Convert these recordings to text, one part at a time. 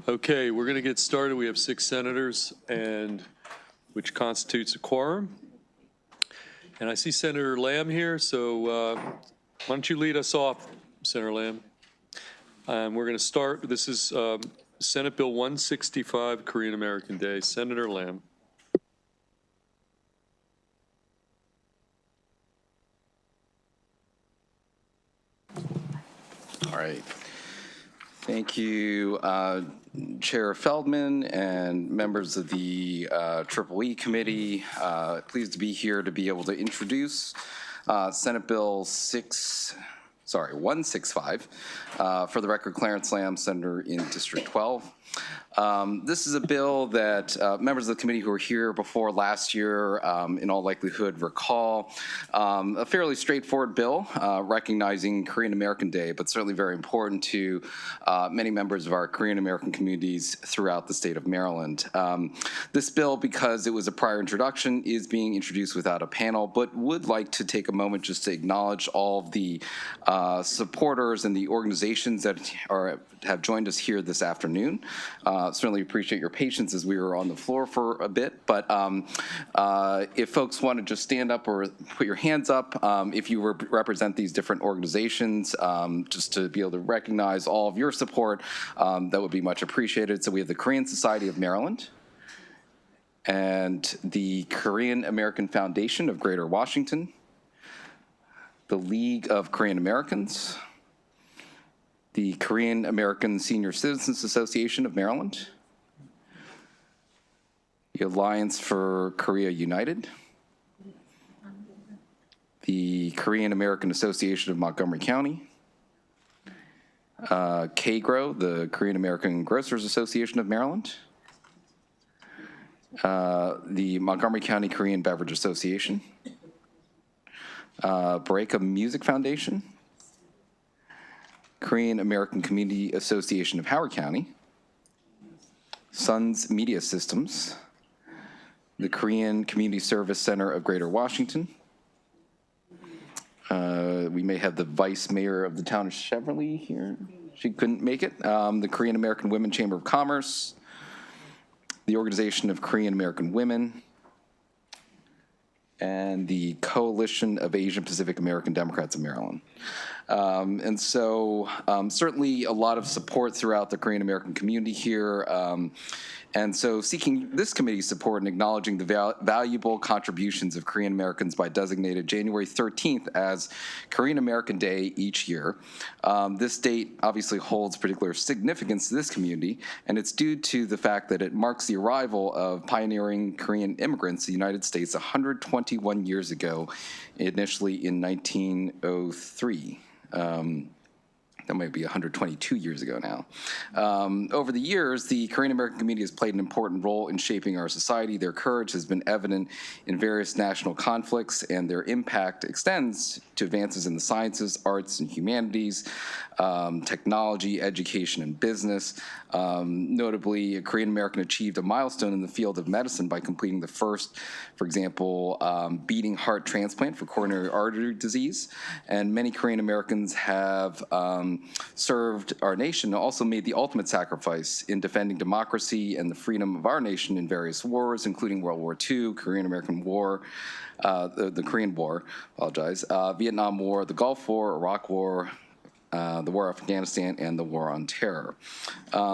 Okay, we're going to get started. We have 6 senators, and which constitutes a quorum. And I see Senator Lamb here, so why don't you lead us off, Senator Lamb? We're going to start. This is Senate Bill 165, Korean American Day. Senator Lamb. All right. Thank you, Chair Feldman and members of the EEE Committee. Pleased to be here to be able to introduce Senate Bill 165. For the record, Clarence Lamb, Senator in District 12. This is a bill that members of the committee who were here before last year in all likelihood recall. A fairly straightforward bill recognizing Korean American Day, but certainly very important to many members of our Korean American communities throughout the state of Maryland. This bill, because it was a prior introduction, is being introduced without a panel, but would like to take a moment just to acknowledge all of the supporters and the organizations that have joined us here this afternoon. Certainly appreciate your patience as we were on the floor for a bit, but if folks want to just stand up or put your hands up, if you represent these different organizations, just to be able to recognize all of your support, that would be much appreciated. So we have the Korean Society of Maryland and the Korean American Foundation of Greater Washington, the League of Korean Americans, the Korean American Senior Citizens Association of Maryland, the Alliance for Korea United, the Korean American Association of Montgomery County, KGRO, the Korean American Grocers Association of Maryland, the Montgomery County Korean Beverage Association, Baraka Music Foundation, Korean American Community Association of Howard County, Sons Media Systems, the Korean Community Service Center of Greater Washington. We may have the Vice Mayor of the town of Cheverly here. She couldn't make it. The Korean American Women Chamber of Commerce, the Organization of Korean American Women, and the Coalition of Asian Pacific American Democrats of Maryland. And so certainly a lot of support throughout the Korean American community here. And so seeking this committee's support and acknowledging the valuable contributions of Korean Americans by designated January 13th as Korean American Day each year. This date obviously holds particular significance to this community, and it's due to the fact that it marks the arrival of pioneering Korean immigrants to the United States 121 years ago, initially in 1903. That might be 122 years ago now. Over the years, the Korean American community has played an important role in shaping our society. Their courage has been evident in various national conflicts, and their impact extends to advances in the sciences, arts, and humanities, technology, education, and business. Notably, a Korean American achieved a milestone in the field of medicine by completing the first, for example, beating heart transplant for coronary artery disease. And many Korean Americans have served our nation, and also made the ultimate sacrifice in defending democracy and the freedom of our nation in various wars, including World War II, Korean American War, the Korean War, Vietnam War, the Gulf War, Iraq War, the War of Afghanistan, and the War on Terror.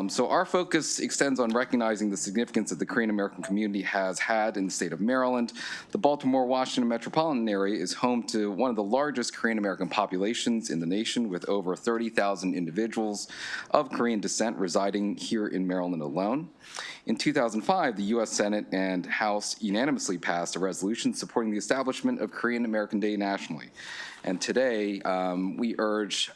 So our focus extends on recognizing the significance that the Korean American community has had in the state of Maryland. The Baltimore-Washington metropolitan area is home to one of the largest Korean American populations in the nation, with over 30,000 individuals of Korean descent residing here in Maryland alone. In 2005, the U.S. Senate and House unanimously passed a resolution supporting the establishment of Korean American Day nationally. And today, we urge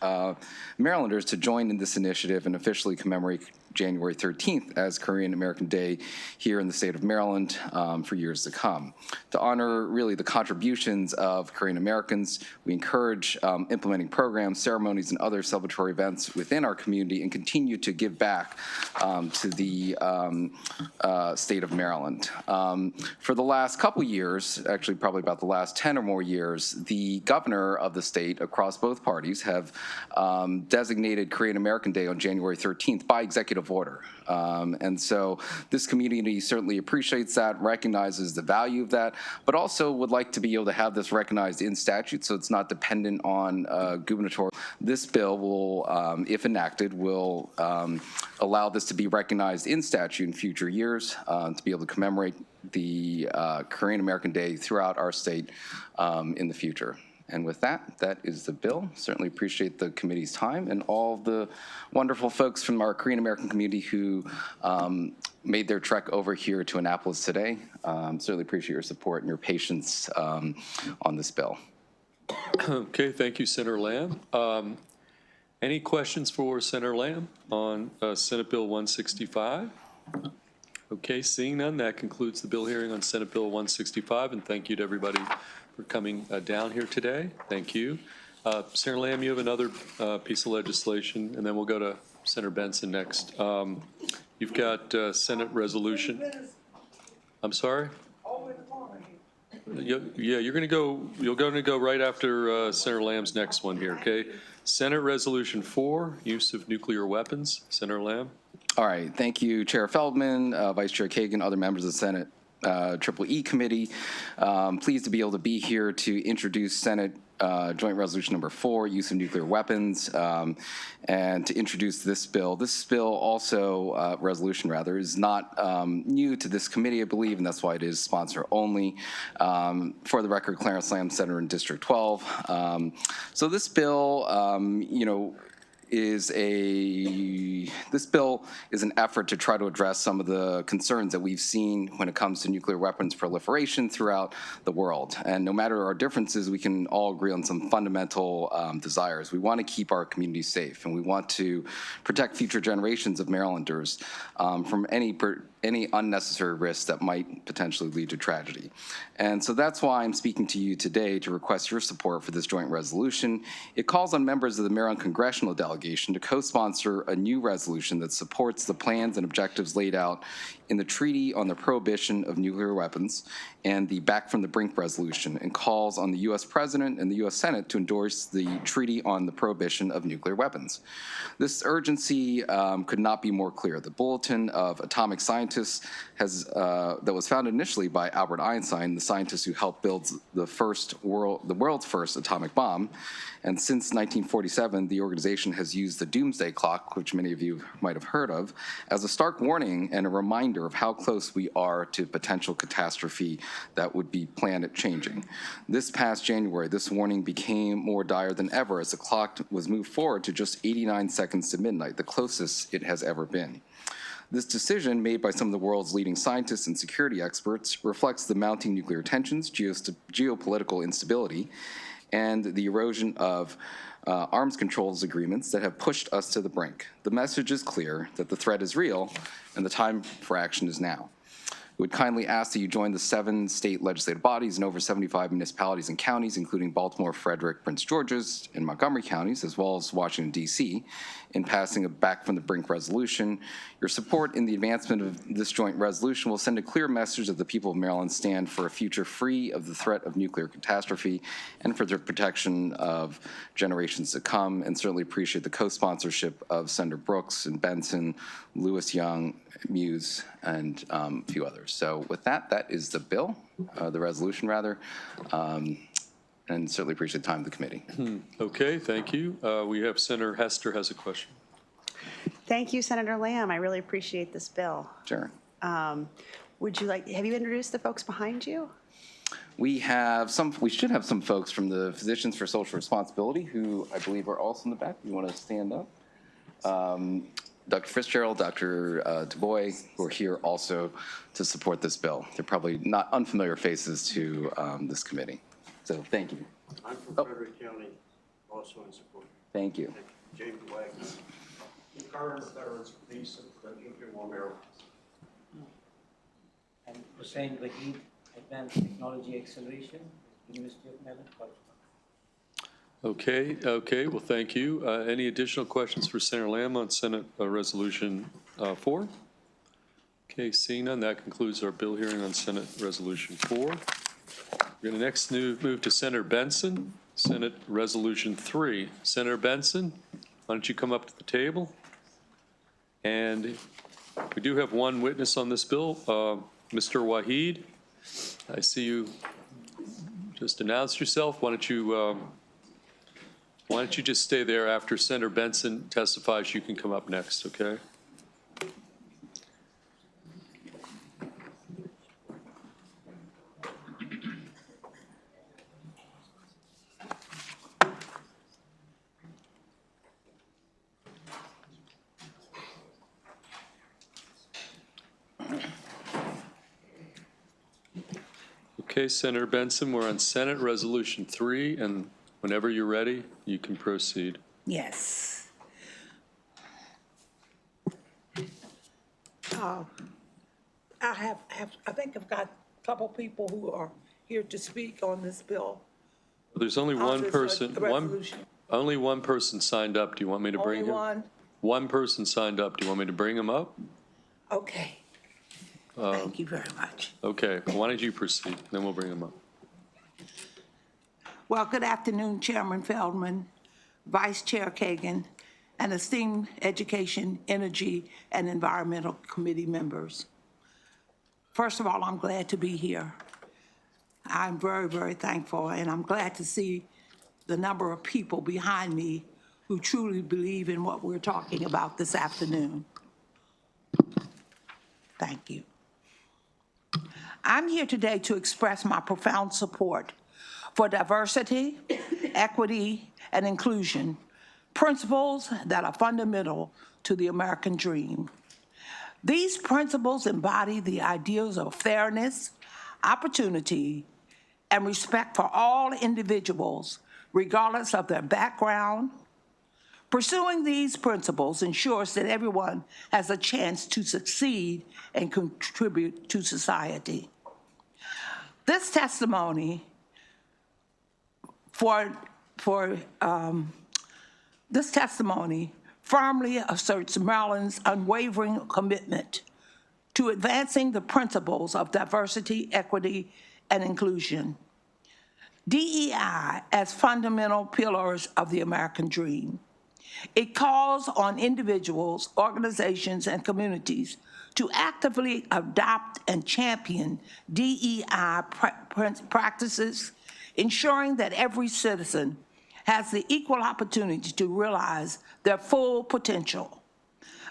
Marylanders to join in this initiative and officially commemorate January 13th as Korean American Day here in the state of Maryland for years to come. To honor really the contributions of Korean Americans, we encourage implementing programs, ceremonies, and other celebratory events within our community, and continue to give back to the state of Maryland. For the last couple years, actually probably about the last 10 or more years, the governor of the state across both parties have designated Korean American Day on January 13th by executive of order. And so this community certainly appreciates that, recognizes the value of that, but also would like to be able to have this recognized in statute so it's not dependent on gubernatorial. This bill will, if enacted, will allow this to be recognized in statute in future years to be able to commemorate the Korean American Day throughout our state in the future. And with that, that is the bill. Certainly appreciate the committee's time and all the wonderful folks from our Korean American community who made their trek over here to Annapolis today. Certainly appreciate your support and your patience on this bill. Okay, thank you, Senator Lamb. Any questions for Senator Lamb on Senate Bill 165? Okay, seeing none, that concludes the bill hearing on Senate Bill 165, and thank you to everybody for coming down here today. Thank you. Senator Lamb, you have another piece of legislation, and then we'll go to Senator Benson next. You've got Senate resolution. I'm sorry? Yeah, you're going to go right after Senator Lamb's next one here, okay? Senate Resolution 4, use of nuclear weapons. Senator Lamb. All right, thank you, Chair Feldman, Vice Chair Kagan, other members of the Senate EEE Committee. Pleased to be able to be here to introduce Senate Joint Resolution Number 4, use of nuclear weapons, and to introduce this bill. This bill also, resolution rather, is not new to this committee, I believe, and that's why it is sponsor only. For the record, Clarence Lamb, Senator in District 12. So this bill, this bill is an effort to try to address some of the concerns that we've seen when it comes to nuclear weapons proliferation throughout the world. And no matter our differences, we can all agree on some fundamental desires. We want to keep our communities safe, and we want to protect future generations of Marylanders from any unnecessary risks that might potentially lead to tragedy. And so that's why I'm speaking to you today to request your support for this joint resolution. It calls on members of the Maryland Congressional Delegation to co-sponsor a new resolution that supports the plans and objectives laid out in the Treaty on the Prohibition of Nuclear Weapons and the Back from the Brink resolution, and calls on the U.S. President and the U.S. Senate to endorse the Treaty on the Prohibition of Nuclear Weapons. This urgency could not be more clear. The Bulletin of Atomic Scientists that was founded initially by Albert Einstein, the scientist who helped build the world's first atomic bomb. And since 1947, the organization has used the doomsday clock, which many of you might have heard of, as a stark warning and a reminder of how close we are to potential catastrophe that would be planet changing. This past January, this warning became more dire than ever as the clock was moved forward to just 89 seconds to midnight, the closest it has ever been. This decision, made by some of the world's leading scientists and security experts, reflects the mounting nuclear tensions, geopolitical instability, and the erosion of arms controls agreements that have pushed us to the brink. The message is clear that the threat is real, and the time for action is now. We would kindly ask that you join the 7 state legislative bodies and over 75 municipalities and counties, including Baltimore, Frederick, Prince George's, and Montgomery counties, as well as Washington, D.C., in passing a Back from the Brink resolution. Your support in the advancement of this joint resolution will send a clear message that the people of Maryland stand for a future free of the threat of nuclear catastrophe and for the protection of generations to come, and certainly appreciate the co-sponsorship of Senator Brooks and Benson, Lewis Young, Muse, and a few others. So with that, that is the bill, the resolution rather, and certainly appreciate the time of the committee. Okay, thank you. We have Senator Hester has a question. Thank you, Senator Lamb. I really appreciate this bill. Sure. Would you like, have you introduced the folks behind you? We should have some folks from the Physicians for Social Responsibility who I believe are also in the back. You want to stand up? Dr. Fitzgerald, Dr. Du Bois, who are here also to support this bill. They're probably not unfamiliar faces to this committee. So thank you. I'm from Frederick County, also in support. Thank you. James Wagner, the current veterans of peace of nuclear war Maryland. And Hussein Rahid, Advanced Technology Acceleration, University of Maryland. Okay, well, thank you. Any additional questions for Senator Lamb on Senate Resolution 4? Okay, seeing none, that concludes our bill hearing on Senate Resolution 4. We're going to next move to Senator Benson, Senate Resolution 3. Senator Benson, why don't you come up to the table And we do have one witness on this bill, Mr. Wahid. I see you just announced yourself. Why don't you just stay there after Senator Benson testifies? You can come up next, okay? Okay, Senator Benson, we're on Senate Resolution 3, and whenever you're ready, you can proceed. Yes. I think I've got a couple people who are here to speak on this bill. There's only on one this, person, resolution. only one person signed up. Do you want me to bring Only him? one? One person signed up. Do you want me to bring him up? Okay. Thank you very much. Okay, why don't you proceed, then we'll bring him up. Well, good afternoon, Chairman Feldman, Vice Chair Kagan, and esteemed Education, Energy, and Environmental Committee members. First of all, I'm glad to be here. I'm very, very thankful, and I'm glad to see the number of people behind me who truly believe in what we're talking about this afternoon. Thank you. I'm here today to express my profound support for diversity, equity, and inclusion, principles that are fundamental to the American dream. These principles embody the ideals of fairness, opportunity, and respect for all individuals, regardless of their background. Pursuing these principles ensures that everyone has a chance to succeed and contribute to society. This testimony firmly asserts Maryland's unwavering commitment to advancing the principles of diversity, equity, and inclusion. DEI as fundamental pillars of the American dream. It calls on individuals, organizations, and communities to actively adopt and champion DEI practices, ensuring that every citizen has the equal opportunity to realize their full potential.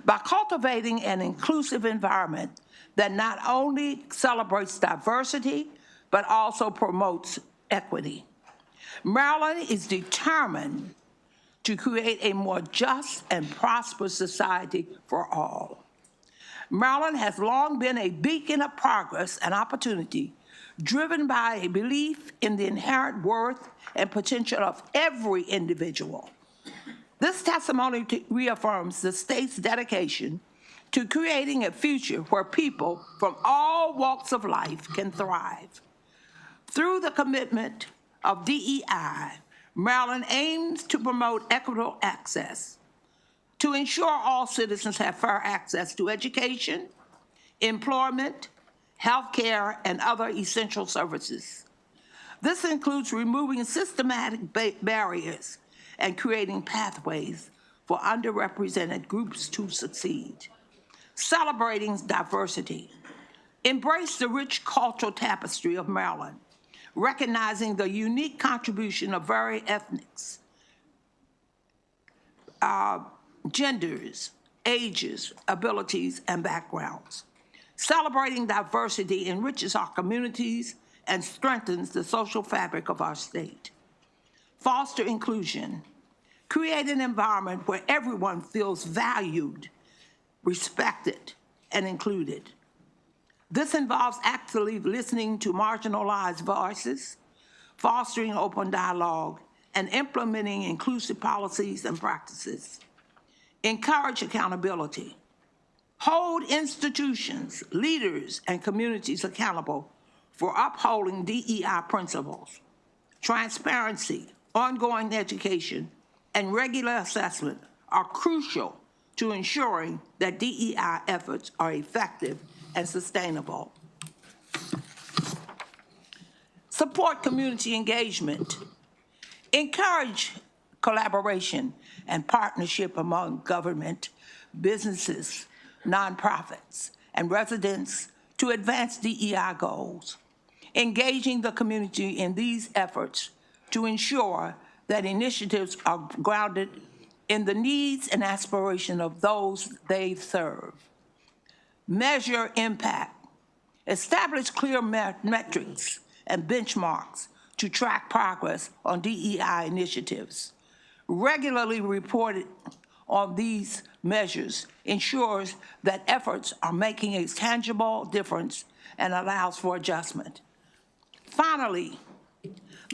By cultivating an inclusive environment that not only celebrates diversity, but also promotes equity. Maryland is determined to create a more just and prosperous society for all. Maryland has long been a beacon of progress and opportunity, driven by a belief in the inherent worth and potential of every individual. This testimony reaffirms the state's dedication to creating a future where people from all walks of life can thrive. Through the commitment of DEI, Maryland aims to promote equitable access, to ensure all citizens have fair access to education, employment, health care, and other essential services. This includes removing systematic barriers and creating pathways for underrepresented groups to succeed. Celebrating diversity. Embrace the rich cultural tapestry of Maryland, recognizing the unique contribution of various ethnics, genders, ages, abilities, and backgrounds. Celebrating diversity enriches our communities and strengthens the social fabric of our state. Foster inclusion. Create an environment where everyone feels valued, respected, and included. This involves actively listening to marginalized voices, fostering open dialogue, and implementing inclusive policies and practices. Encourage accountability. Hold institutions, leaders, and communities accountable for upholding DEI principles. Transparency, ongoing education, and regular assessment are crucial to ensuring that DEI efforts are effective and sustainable. Support community engagement. Encourage collaboration and partnership among government, businesses, nonprofits, and residents to advance DEI goals, engaging the community in these efforts to ensure that initiatives are grounded in the needs and aspirations of those they serve. Measure impact. Establish clear metrics and benchmarks to track progress on DEI initiatives. Regularly report on these measures ensures that efforts are making a tangible difference and allows for adjustment. Finally,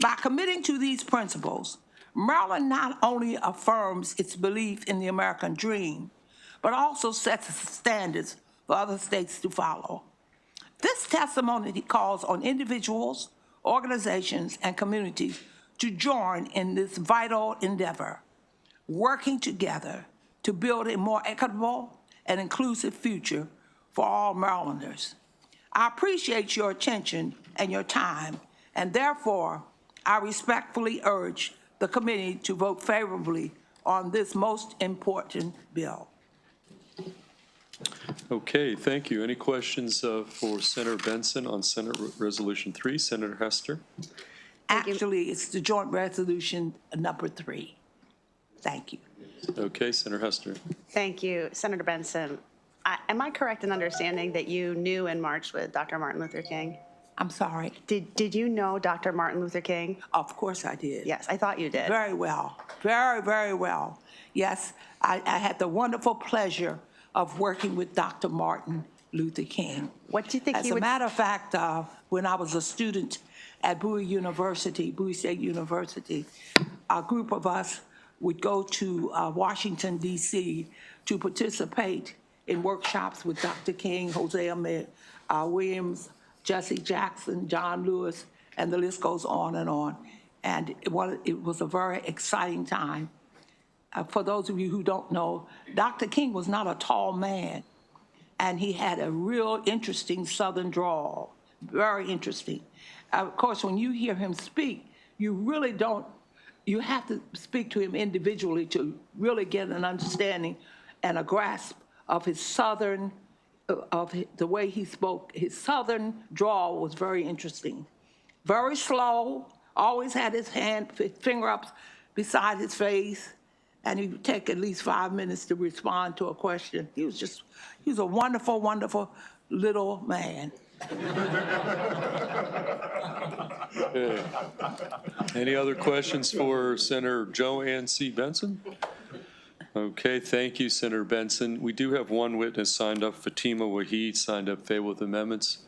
by committing to these principles, Maryland not only affirms its belief in the American dream, but also sets standards for other states to follow. This testimony calls on individuals, organizations, and communities to join in this vital endeavor, working together to build a more equitable and inclusive future for all Marylanders. I appreciate your attention and your time, and therefore, I respectfully urge the committee to vote favorably on this most important bill. Okay, thank you. Any questions for Senator Benson on Senate Resolution 3? Senator Hester? Actually, it's the joint resolution number 3. Thank you. Okay, Senator Hester. Thank you, Senator Benson. Am I correct in understanding that you knew and marched with Dr. Martin Luther King? I'm sorry. Did you know Dr. Martin Luther King? Of course I did. Yes, I thought you did. Very well. Very, very well. Yes, I had the wonderful pleasure of working with Dr. Martin Luther King. What do you think As he a would... matter of fact, when I was a student at Bowie State University, a group of us would go to Washington, D.C. to participate in workshops with Dr. King, Hosea Williams, Jesse Jackson, John Lewis, and the list goes on. And it was a very exciting time. For those of you who don't know, Dr. King was not a tall man, and he had a real interesting Southern drawl, very interesting. Of course, when you hear him speak, you really don't, you have to speak to him individually to really get an understanding and a grasp of his Southern, the way he spoke. His Southern drawl was very interesting. Very slow, always had his finger up beside his face, and he would take at least 5 minutes to respond to a question. He was a wonderful, wonderful little man. Okay. Any other questions for Senator Joanne C. Benson? Okay, thank you, Senator Benson. We do have one witness signed up, Fatima Waheed, signed up favorable with amendments,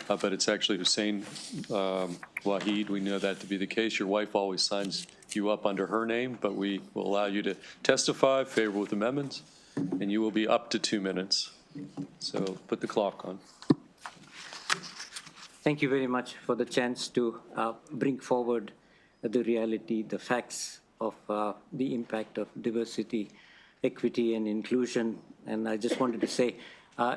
but it's actually Hussein Waheed. We know that to be the case. Your wife always signs you up under her name, but we will allow you to testify favorable with amendments, and you will be up to 2 minutes. So put the clock on. Thank you very much for the chance to bring forward the reality, the facts of the impact of diversity, equity, and inclusion. And I just wanted to say,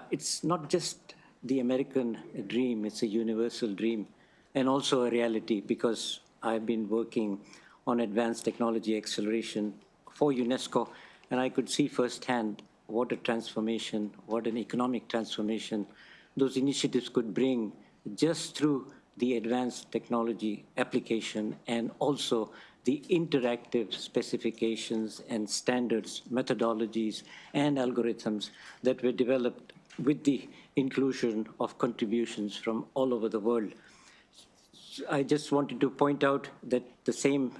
it's not just the American dream, it's a universal dream, and also a reality, because I've been working on advanced technology acceleration for UNESCO, and I could see firsthand what a transformation, what an economic transformation those initiatives could bring just through the advanced technology application, and also the interactive specifications and standards, methodologies, and algorithms that were developed with the inclusion of contributions from all over the world. I just wanted to point out that the same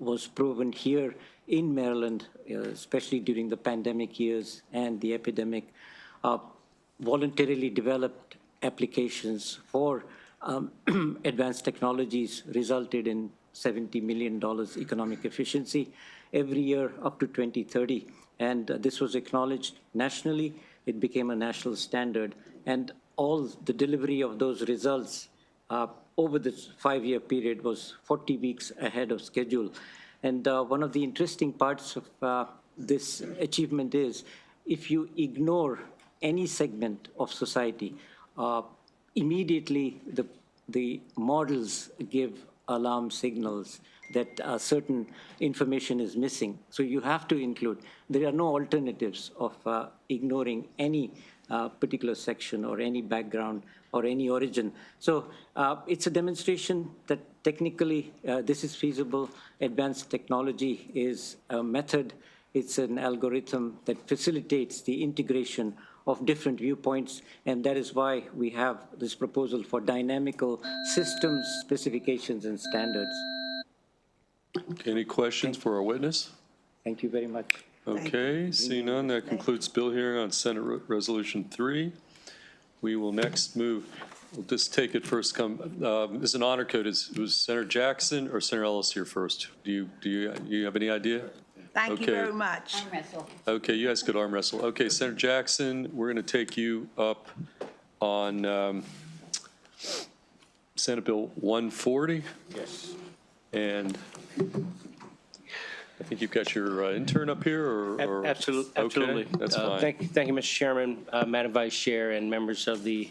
was proven here in Maryland, especially during the pandemic years and the epidemic. Voluntarily developed applications for advanced technologies resulted in $70 million economic efficiency every year up to 2030. And this was acknowledged nationally. It became a national standard. And all the delivery of those results over this 5-year period was 40 weeks ahead of schedule. And one of the interesting parts of this achievement is, if you ignore any segment of society, immediately the models give alarm signals that certain information is missing. So you have to include. There are no alternatives of ignoring any particular section or any background or any origin. So it's a demonstration that technically this is feasible. Advanced technology is a method. It's an algorithm that facilitates the integration of different viewpoints, and that is why we have this proposal for dynamical systems, specifications, and standards. Okay, any questions for our witness? Thank you very much. Okay, seeing none, that concludes bill hearing on Senate Resolution 3. We will next move, we'll just take it first come, as an honor code, was Senator Jackson or Senator Ellis here first? Do you have any idea? Thank you Okay. very much. Okay, you guys could arm wrestle. Okay, Senator Jackson, we're going to take you up on Senate Bill 140. Yes. And I think you've got your intern up here, or? Absolutely. Okay, that's fine. Thank you, Mr. Chairman, Madam Vice Chair, and members of the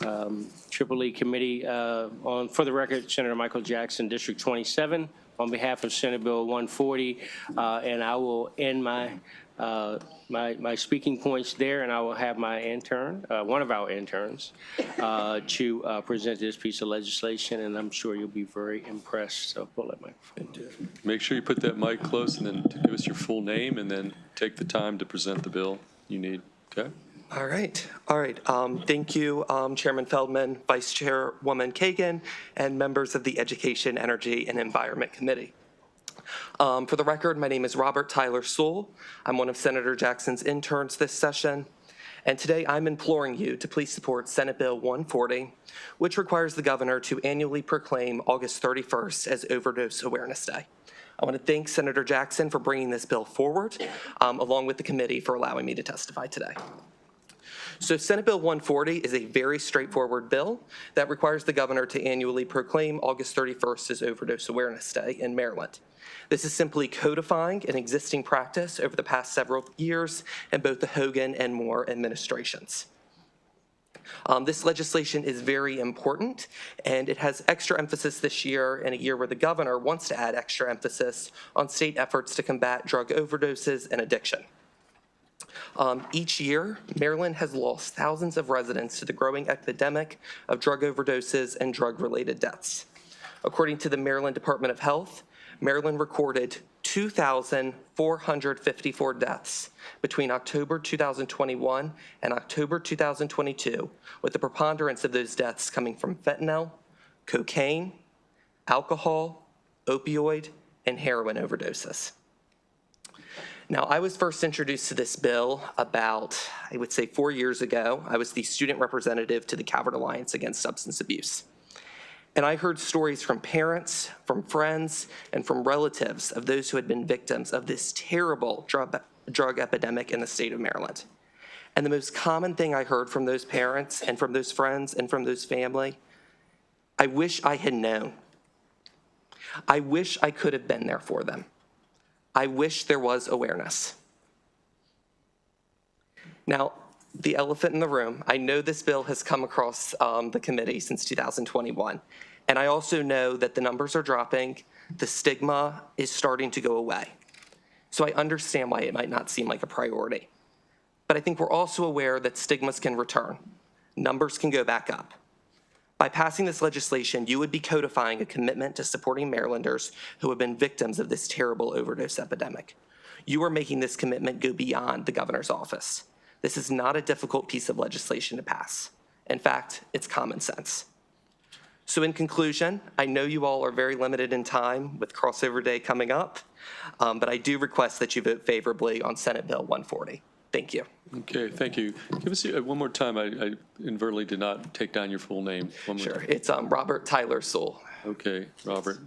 EEE Committee. For the record, Senator Michael Jackson, District 27, on behalf of Senate Bill 140, and I will end my speaking points there, and I will have my intern, one of our interns, to present this piece of legislation, and I'm sure you'll be very impressed. So pull that microphone. Make sure you put that mic close and then give us your full name, and then take the time to present the bill you need. Okay? All right. Thank you, Chairman Feldman, Vice Chairwoman Kagan, and members of the Education, Energy, and Environment Committee. For the record, my name is Robert Tyler Sewell. I'm one of Senator Jackson's interns this session. And today I'm imploring you to please support Senate Bill 140, which requires the governor to annually proclaim August 31st as Overdose Awareness Day. I want to thank Senator Jackson for bringing this bill forward, along with the committee for allowing me to testify today. So Senate Bill 140 is a very straightforward bill that requires the governor to annually proclaim August 31st as Overdose Awareness Day in Maryland. This is simply codifying an existing practice over the past several years in both the Hogan and Moore administrations. This legislation is very important, and it has extra emphasis this year, in a year where the governor wants to add extra emphasis on state efforts to combat drug overdoses and addiction. Each year, Maryland has lost thousands of residents to the growing epidemic of drug overdoses and drug-related deaths. According to the Maryland Department of Health, Maryland recorded 2,454 deaths between October 2021 and October 2022, with the preponderance of those deaths coming from fentanyl, cocaine, alcohol, opioid, and heroin overdoses. Now, I was first introduced to this bill about, I would say, 4 years ago. I was the student representative to the Calvert Alliance Against Substance Abuse. And I heard stories from parents, from friends, and from relatives of those who had been victims of this terrible drug epidemic in the state of Maryland. And the most common thing I heard from those parents and from those friends and from those family, I wish I had known. I wish I could have been there for them. I wish there was awareness. Now, the elephant in the room, I know this bill has come across the committee since 2021, and I also know that the numbers are dropping, the stigma is starting to go away. So I understand why it might not seem like a priority. But I think we're also aware that stigmas can return. Numbers can go back up. By passing this legislation, you would be codifying a commitment to supporting Marylanders who have been victims of this terrible overdose epidemic. You are making this commitment go beyond the governor's office. This is not a difficult piece of legislation to pass. In fact, it's common sense. So in conclusion, I know you all are very limited in time with crossover day coming up, but I do request that you vote favorably on Senate Bill 140. Thank you. Okay, thank you. Give us one more time. I inadvertently did not take down your full name. One more Sure. time. It's Robert Tyler Sewell. Okay, Robert,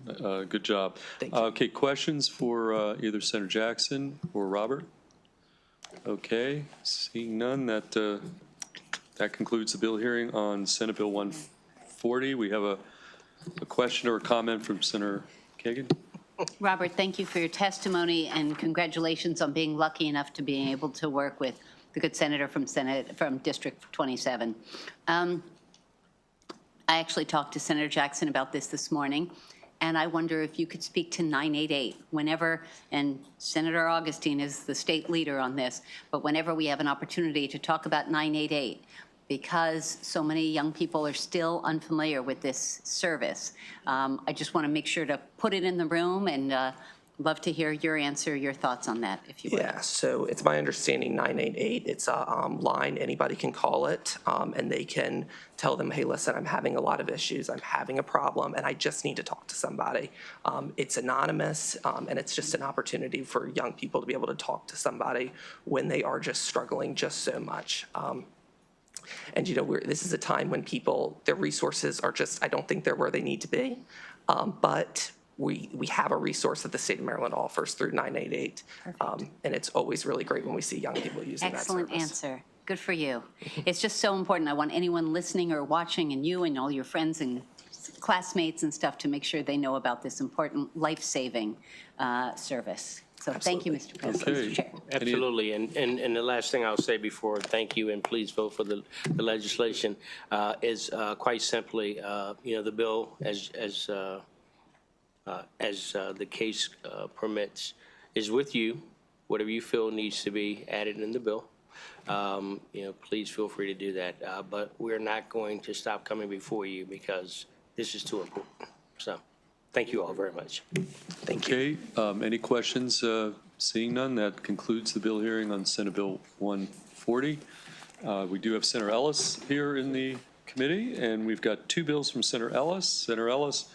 good job. Thank you. Okay, questions for either Senator Jackson or Robert? Okay, seeing none, that concludes the bill hearing on Senate Bill 140. We have a question or a comment from Senator Kagan. Robert, thank you for your testimony, and congratulations on being lucky enough to being able to work with the good senator from District 27. I actually talked to Senator Jackson about this morning, And I wonder if you could speak to 988 whenever, and Senator Augustine is the state leader on this, but whenever we have an opportunity to talk about 988, because so many young people are still unfamiliar with this service, I just want to make sure to put it in the room, and love to hear your answer, your thoughts on that, if you would. Yeah, so it's my understanding 988, it's a line, anybody can call it, and they can tell them, hey, listen, I'm having a lot of issues, I'm having a problem, and I just need to talk to somebody. It's anonymous, and it's just an opportunity for young people to be able to talk to somebody when they are just struggling just so much. And this is a time when people, their resources are just, I don't think they're where they need to be, but we have a resource that the state of Maryland offers through 988, and it's always really great when we see young people using that service. Excellent answer. Good for you. It's just so important. I want anyone listening or watching, and you and all your friends and classmates and stuff, to make sure they know about this important life-saving service. So thank you, Mr. President. Okay. Mr. Chair. Absolutely, and the last thing I'll say before thank you and please vote for the legislation is quite simply, the bill as the case permits is with you. Whatever you feel needs to be added in the bill, please feel free to do that. But we're not going to stop coming before you because this is too important. So thank you all very much. Thank you. Okay, any questions? Seeing none, that concludes the bill hearing on Senate Bill 140. We do have Senator Ellis here in the committee, and we've got two bills from Senator Ellis. Senator Ellis,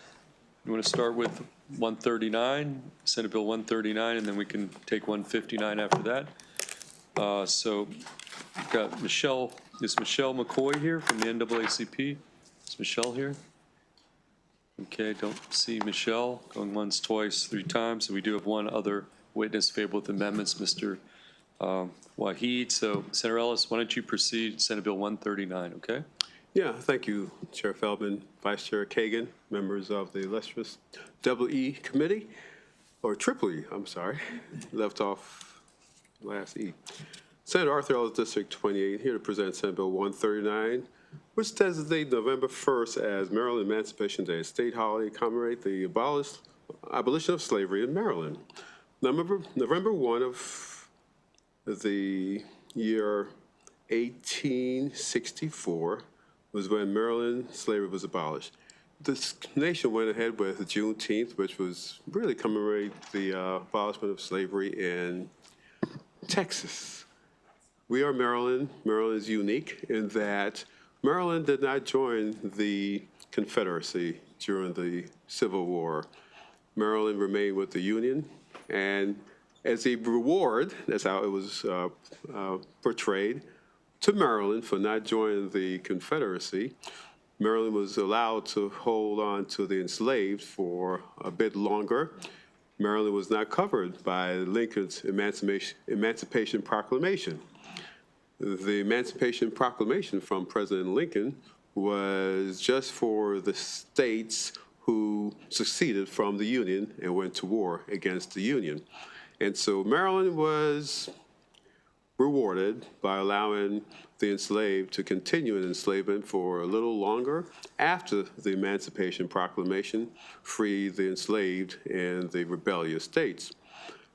you want to start with 139, Senate Bill 139, and then we can take 159 after that. So we've got Michelle McCoy here from the NAACP. Is Michelle here? Okay, don't see Michelle. Going once, twice, three times. And we do have one other witness favorable with amendments, Mr. Waheed. So Senator Ellis, why don't you proceed, Senate Bill 139, okay? Yeah, thank you, Chair Feldman, Vice Chair Kagan, members of the illustrious EE Committee, or Triple E, I'm sorry, left off last E. Senator Arthur Ellis, District 28, here to present Senate Bill 139, which designates November 1st as Maryland Emancipation Day, a state holiday to commemorate the abolition of slavery in Maryland. November 1 of the year 1864 was when Maryland slavery was abolished. This nation went ahead with Juneteenth, which was really commemorate the abolishment of slavery in Texas. We are Maryland. Maryland is unique in that Maryland did not join the Confederacy during the Civil War. Maryland remained with the Union, and as a reward, that's how it was portrayed, to Maryland for not joining the Confederacy, Maryland was allowed to hold on to the enslaved for a bit longer. Maryland was not covered by Lincoln's Emancipation Proclamation. The Emancipation Proclamation from President Lincoln was just for the states who seceded from the Union and went to war against the Union. And so Maryland was rewarded by allowing the enslaved to continue in enslavement for a little longer after the Emancipation Proclamation freed the enslaved and the rebellious states.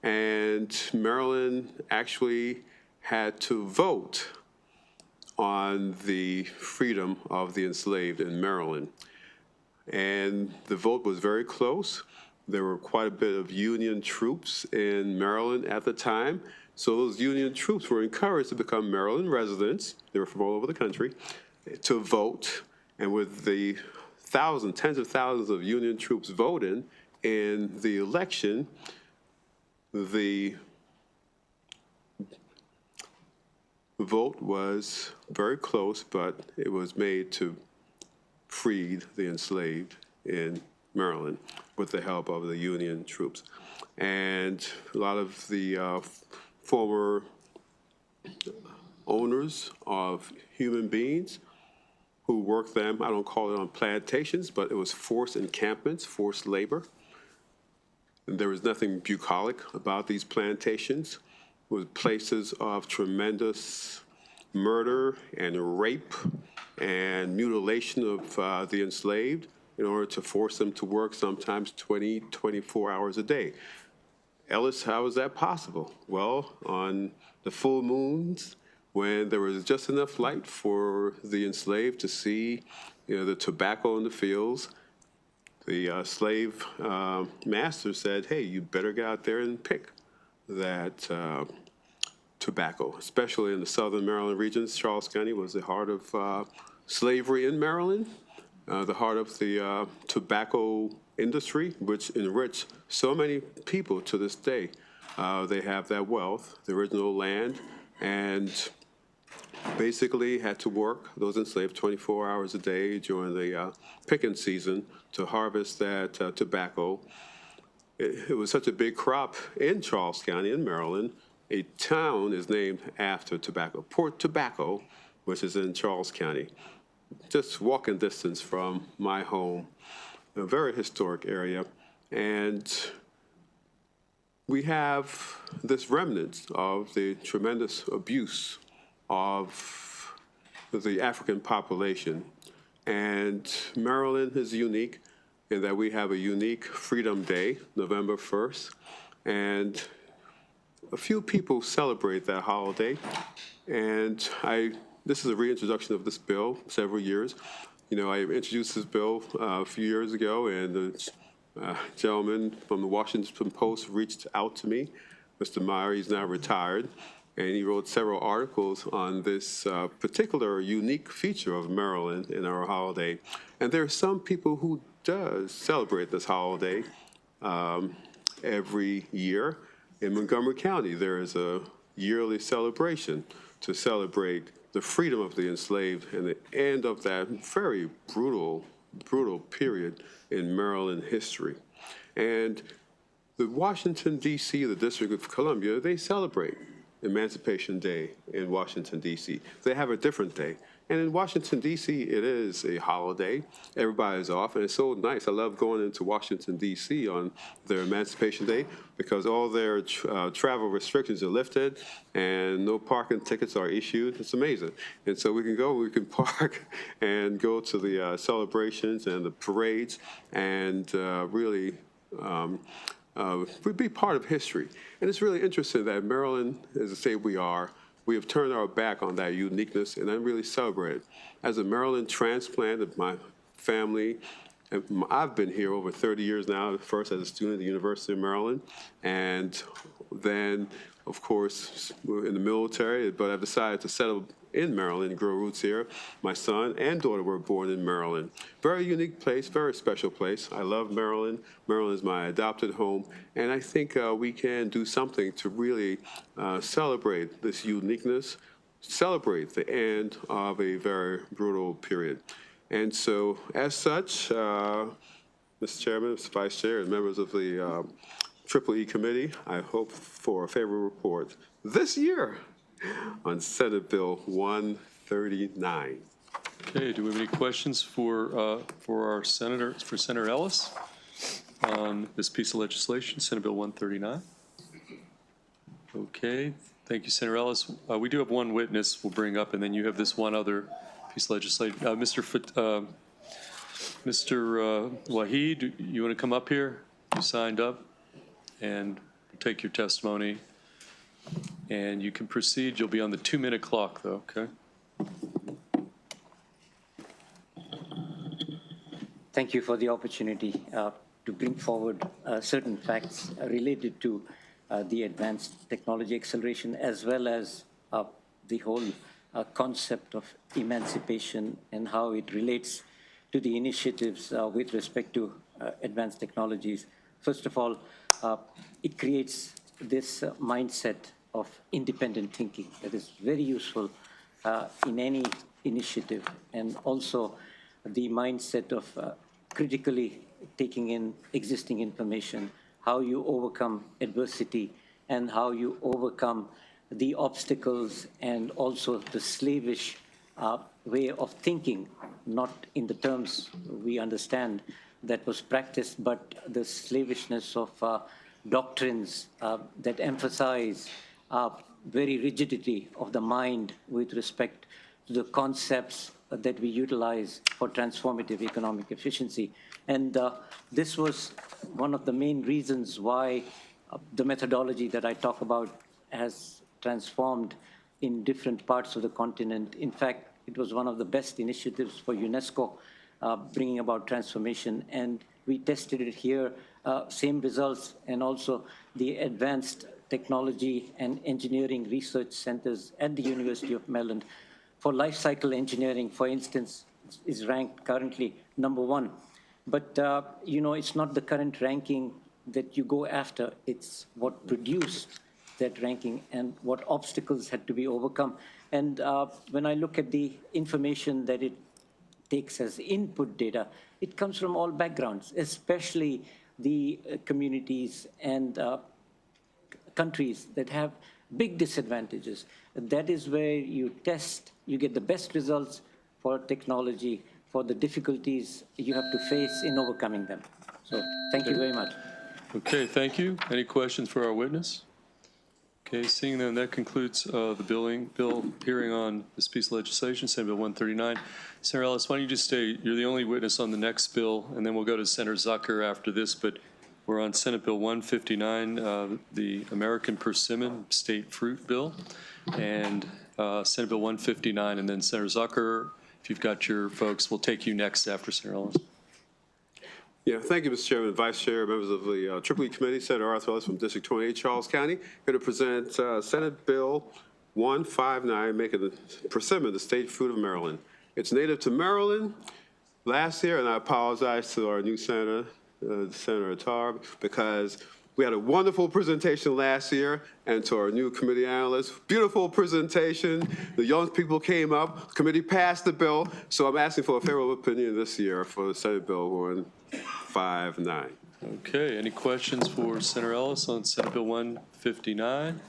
And Maryland actually had to vote on the freedom of the enslaved in Maryland. And the vote was very close. There were quite a bit of Union troops in Maryland at the time. So those Union troops were encouraged to become Maryland residents. They were from all over the country to vote. And with the tens of thousands of Union troops voting in the election, the vote was very close, but it was made to free the enslaved in Maryland with the help of the Union troops. And a lot of the former owners of human beings who worked them, I don't call it on plantations, but it was forced encampments, forced labor. And there was nothing bucolic about these plantations. It was places of tremendous murder and rape and mutilation of the enslaved in order to force them to work sometimes 20, 24 hours a day. Ellis, how is that possible? Well, on the full moons, when there was just enough light for the enslaved to see, the tobacco in the fields, the slave master said, hey, you better get out there and pick that tobacco, especially in the southern Maryland regions. Charles County was the heart of slavery in Maryland, the heart of the tobacco industry, which enriched so many people to this day. They have that wealth, the original land, and basically had to work, those enslaved, 24 hours a day during the picking season to harvest that tobacco. It was such a big crop in Charles County in Maryland. A town is named after tobacco, Port Tobacco, which is in Charles County, just walking distance from my home, a very historic area. And we have this remnant of the tremendous abuse of the African population. And Maryland is unique in that we have a unique Freedom Day, November 1st, and a few people celebrate that holiday. And this is a reintroduction of this bill several years. I introduced this bill a few years ago, and the gentleman from the Washington Post reached out to me. Mr. Meyer, he's now retired, and he wrote several articles on this particular unique feature of Maryland in our holiday. And there are some people who does celebrate this holiday every year. In Montgomery County, there is a yearly celebration to celebrate the freedom of the enslaved and the end of that very brutal period in Maryland history. And the Washington, D.C., the District of Columbia, they celebrate Emancipation Day in Washington, D.C. They have a different day. And in Washington, D.C., it is a holiday. Everybody's off, and it's so nice. I love going into Washington, D.C. on their Emancipation Day because all their travel restrictions are lifted and no parking tickets are issued. It's amazing. And so we can park and go to the celebrations and the parades and really be part of history. And it's really interesting that Maryland, as I say we have turned our back on that uniqueness and then really celebrate it. As a Maryland transplant of my family, I've been here over 30 years now, first as a student at the University of Maryland, and then, of course, in the military, but I've decided to settle in Maryland and grow roots here. My son and daughter were born in Maryland. Very unique place, very special place. I love Maryland. Maryland is my adopted home, and I think we can do something to really celebrate this uniqueness, celebrate the end of a very brutal period. And so, as such, Mr. Chairman, Mr. Vice Chair, and members of the EEE Committee, I hope for a favorable report this year on Senate Bill 139. Okay, do we have any questions for our Senator, for Senator Ellis on this piece of legislation, Senate Bill 139? Okay, thank you, Senator Ellis. We do have one witness we'll bring up, and then you have this one other piece of legislation. Mr. Waheed, you want to come up here? You signed up, and take your testimony. And you can proceed. You'll be on the 2-minute clock, though, okay? Thank you for the opportunity to bring forward certain facts related to the advanced technology acceleration, as well as the whole concept of emancipation and how it relates to the initiatives with respect to advanced technologies. First of all, it creates this mindset of independent thinking that is very useful in any initiative, and also the mindset of critically taking in existing information, how you overcome adversity, and how you overcome the obstacles and also the slavish way of thinking, not in the terms we understand that was practiced, but the slavishness of doctrines that emphasize very rigidity of the mind with respect to the concepts that we utilize for transformative economic efficiency. And this was one of the main reasons why the methodology that I talk about has transformed in different parts of the continent. In fact, it was one of the best initiatives for UNESCO, bringing about transformation. And we tested it here, same results, and also the advanced technology and engineering research centers at the University of Maryland. For life cycle engineering, for instance, is ranked currently #1. But, you know, it's not the current ranking that you go after, it's what produced that ranking and what obstacles had to be overcome. And when I look at the information that it takes as input data, it comes from all backgrounds, especially the communities and countries that have big disadvantages. That is where you test, you get the best results for technology, for the difficulties you have to face in overcoming them. So thank you very much. Okay, thank you. Any questions for our witness? Okay, seeing none, that concludes the bill hearing on this piece of legislation, Senate Bill 139. Senator Ellis, why don't you just stay, you're the only witness on the next bill, and then we'll go to Senator Zucker after this, but we're on Senate Bill 159, the American Persimmon State Fruit Bill, and Senate Bill 159, and then Senator Zucker, if you've got your folks, we'll take you next after Senator Ellis. Yeah, thank you, Mr. Chairman, Vice Chair, members of the EEE Committee. Senator Arthur Ellis from District 28, Charles County, here to present Senate Bill 159, making the persimmon the state fruit of Maryland. It's native to Maryland. Last year, and I apologize to our new senator, Senator Tarb, because we had a wonderful presentation last year, and to our new committee analysts, beautiful presentation. The young people came up, the committee passed the bill, so I'm asking for a favorable opinion this year for the Senate Bill 159. Okay, any questions for Senator Ellis on Senate Bill 159?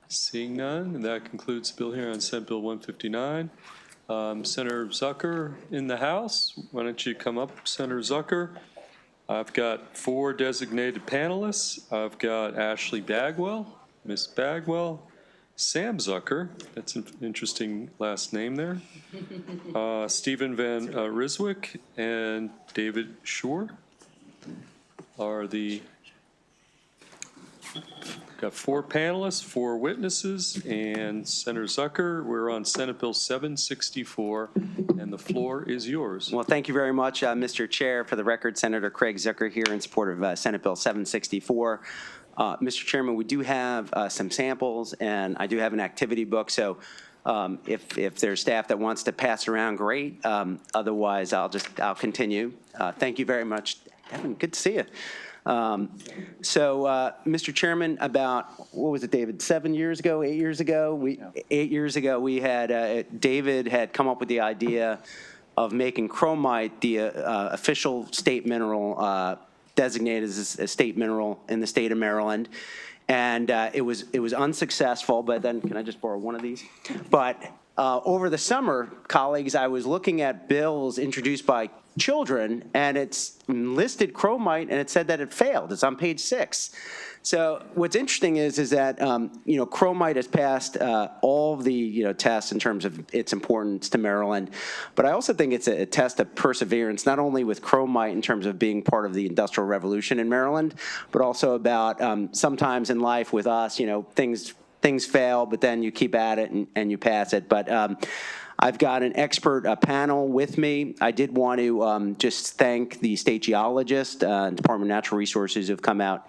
Seeing none, and that concludes the bill here on Senate Bill 159. Senator Zucker in the House, why don't you come up, Senator Zucker? I've got 4 designated panelists. I've got Ashley Bagwell, Miss Bagwell, Sam Zucker, that's an interesting last name there, Stephen Van Ryswick, and David Shore are the, got 4 panelists, 4 witnesses, and Senator Zucker, we're on Senate Bill 764, and the floor is yours. Well, thank you very much, Mr. Chair. For the record, Senator Craig Zucker here in support of Senate Bill 764. Mr. Chairman, we do have some samples, and I do have an activity book, so if there's staff that wants to pass around, great. Otherwise, I'll continue. Thank you very much. Devin, good to see you. Mr. Chairman, about, what was it, David, 8 years ago, 8 years ago, we had, David had come up with the idea of making chromite the official state mineral, designated as a state mineral in the state of Maryland. And it was unsuccessful, but then, can I just borrow one of these? But over the summer, colleagues, I was looking at bills introduced by children, and it's listed chromite, and it said that it failed. It's on page 6. So what's interesting is that chromite has passed all of the tests in terms of its importance to Maryland, but I also think it's a test of perseverance, not only with chromite in terms of being part of the Industrial Revolution in Maryland, but also about sometimes in life with us, things fail, but then you keep at it and you pass it. But I've got an expert panel with me. I did want to just thank the state geologist and Department of Natural Resources who've come out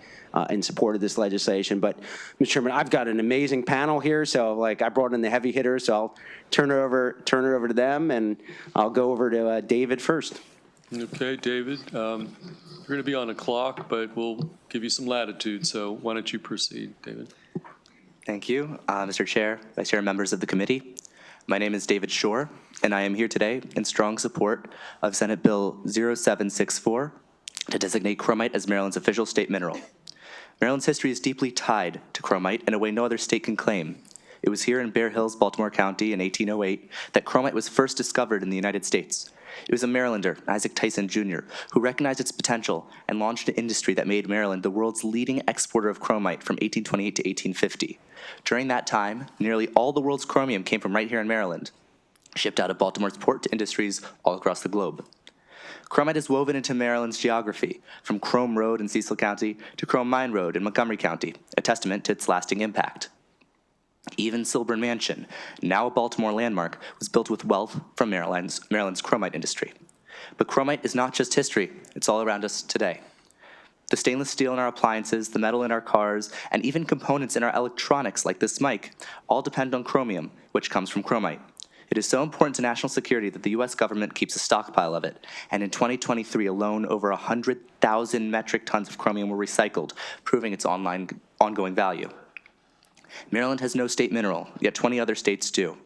in support of this legislation. But, Mr. Chairman, I've got an amazing panel here. So, I brought in the heavy hitters. So I'll turn it over to them, and I'll go over to David first. Okay, David. You're going to be on a clock, but we'll give you some latitude. So why don't you proceed, David? Thank you, Mr. Chair, Vice Chair, members of the committee. My name is David Shore, and I am here today in strong support of Senate Bill 0764 to designate chromite as Maryland's official state mineral. Maryland's history is deeply tied to chromite in a way no other state can claim. It was here in Bear Hills, Baltimore County in 1808 that chromite was first discovered in the United States. It was a Marylander, Isaac Tyson Jr., who recognized its potential and launched an industry that made Maryland the world's leading exporter of chromite from 1828 to 1850. During that time, nearly all the world's chromium came from right here in Maryland. shipped out of Baltimore's port to industries all across the globe. Chromite is woven into Maryland's geography, from Chrome Road in Cecil County to Chrome Mine Road in Montgomery County, a testament to its lasting impact. Even Silburn Mansion, now a Baltimore landmark, was built with wealth from Maryland's chromite industry. But chromite is not just history, it's all around us today. The stainless steel in our appliances, the metal in our cars, and even components in our electronics like this mic all depend on chromium, which comes from chromite. It is so important to national security that the U.S. government keeps a stockpile of it, and in 2023 alone, over 100,000 metric tons of chromium were recycled, proving its ongoing value. Maryland has no state mineral, yet 20 other states do.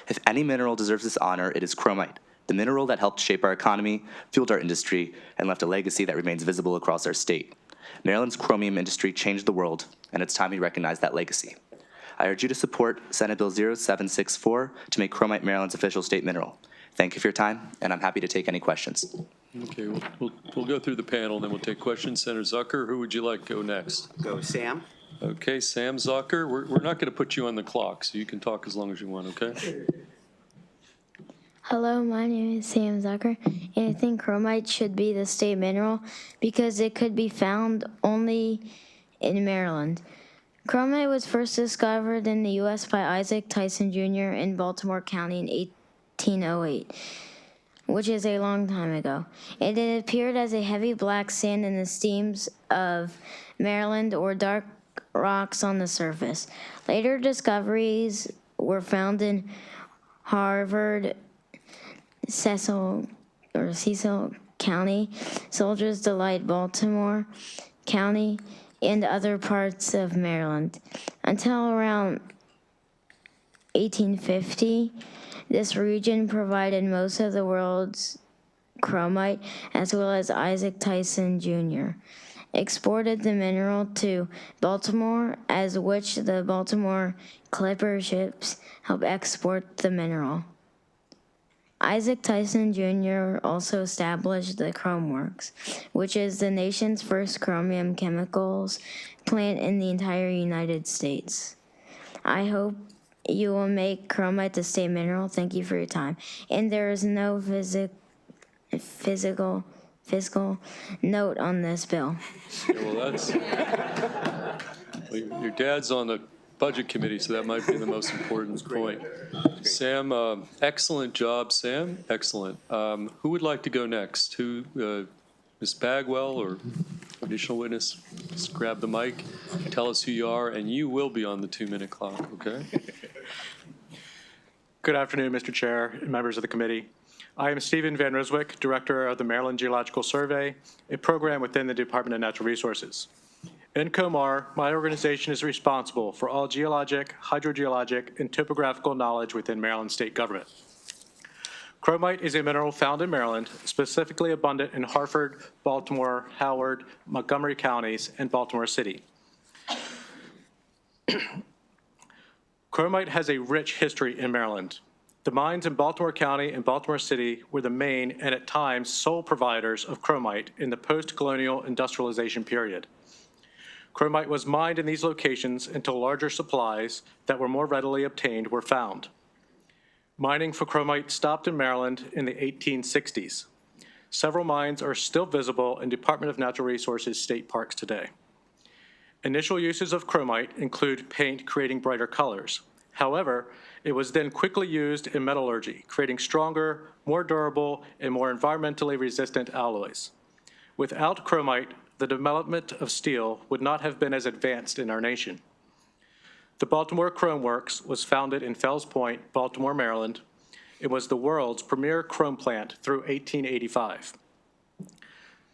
If any mineral deserves this honor, it is chromite, the mineral that helped shape our economy, fueled our industry, and left a legacy that remains visible across our state. Maryland's chromium industry changed the world, and it's time we recognize that legacy. I urge you to support Senate Bill 0764 to make chromite Maryland's official state mineral. Thank you for your time, and I'm happy to take any questions. Okay, we'll go through the panel, and then we'll take questions. Senator Zucker, who would you like to go next? Go Sam. Okay, Sam Zucker. We're not going to put you on the clock, so you can talk as long as you want, okay? Hello, my name is Sam Zucker, and I think chromite should be the state mineral because it could be found only in Maryland. Chromite was first discovered in the U.S. by Isaac Tyson Jr. in Baltimore County in 1808, which is a long time ago. It appeared as a heavy black sand in the streams of Maryland or dark rocks on the surface. Later discoveries were found in Harvard, Cecil County, Soldiers Delight, Baltimore County, and other parts of Maryland. Until around 1850, this region provided most of the world's chromite, as well as Isaac Tyson Jr. exported the mineral to Baltimore, as which the Baltimore Clipper ships helped export the mineral. Isaac Tyson Jr. also established the Chrome Works, which is the nation's first chromium chemicals plant in the entire United States. I hope you will make chromite the state mineral. Thank you for your time. And there is no fiscal note on this bill. Well, your dad's on the Budget Committee, so that might be the most important point. Sam, excellent job, Sam. Excellent. Who would like to go next? Ms. Bagwell or additional witness? Just grab the mic, tell us who you are, and you will be on the 2-minute clock, okay? Good afternoon, Mr. Chair and members of the committee. I am Stephen Van Ryswick, Director of the Maryland Geological Survey, a program within the Department of Natural Resources. In COMAR, my organization is responsible for all geologic, hydrogeologic, and topographical knowledge within Maryland state government. Chromite is a mineral found in Maryland, specifically abundant in Harford, Baltimore, Howard, Montgomery counties, and Baltimore City. Chromite has a rich history in Maryland. The mines in Baltimore County and Baltimore City were the main and at times sole providers of chromite in the post-colonial industrialization period. Chromite was mined in these locations until larger supplies that were more readily obtained were found. Mining for chromite stopped in Maryland in the 1860s. Several mines are still visible in Department of Natural Resources state parks today. Initial uses of chromite include paint creating brighter colors. However, it was then quickly used in metallurgy, creating stronger, more durable, and more environmentally resistant alloys. Without chromite, the development of steel would not have been as advanced in our nation. The Baltimore Chrome Works was founded in Fells Point, Baltimore, Maryland. It was the world's premier chrome plant through 1885.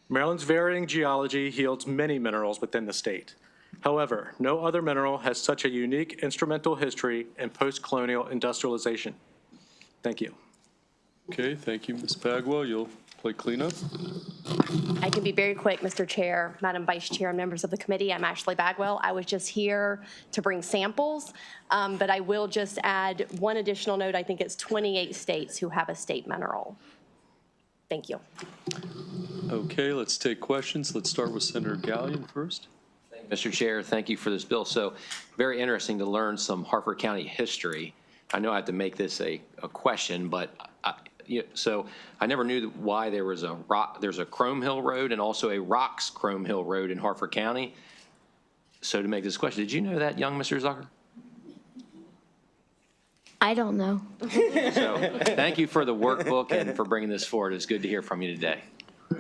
Maryland's varying geology yields many minerals within the state. However, no other mineral has such a unique instrumental history in post-colonial industrialization. Thank you. Okay, thank you, Ms. Bagwell. You'll play cleanup. I can be very quick, Mr. Chair, Madam Vice Chair, and members of the committee. I'm Ashley Bagwell. I was just here to bring samples, but I will just add one additional note. I think it's 28 states who have a state mineral. Thank you. Okay, let's take questions. Let's start with Senator Gallion first. Mr. Chair, thank you for this bill. So very interesting to learn some Harford County history. I know I have to make this a question, but so I never knew why there was there's a Chrome Hill Road and also a Rocks Chrome Hill Road in Hartford County. So to make this question, did you know that, young Mr. Zucker? I don't know. So thank you for the workbook and for bringing this forward. It's good to hear from you today.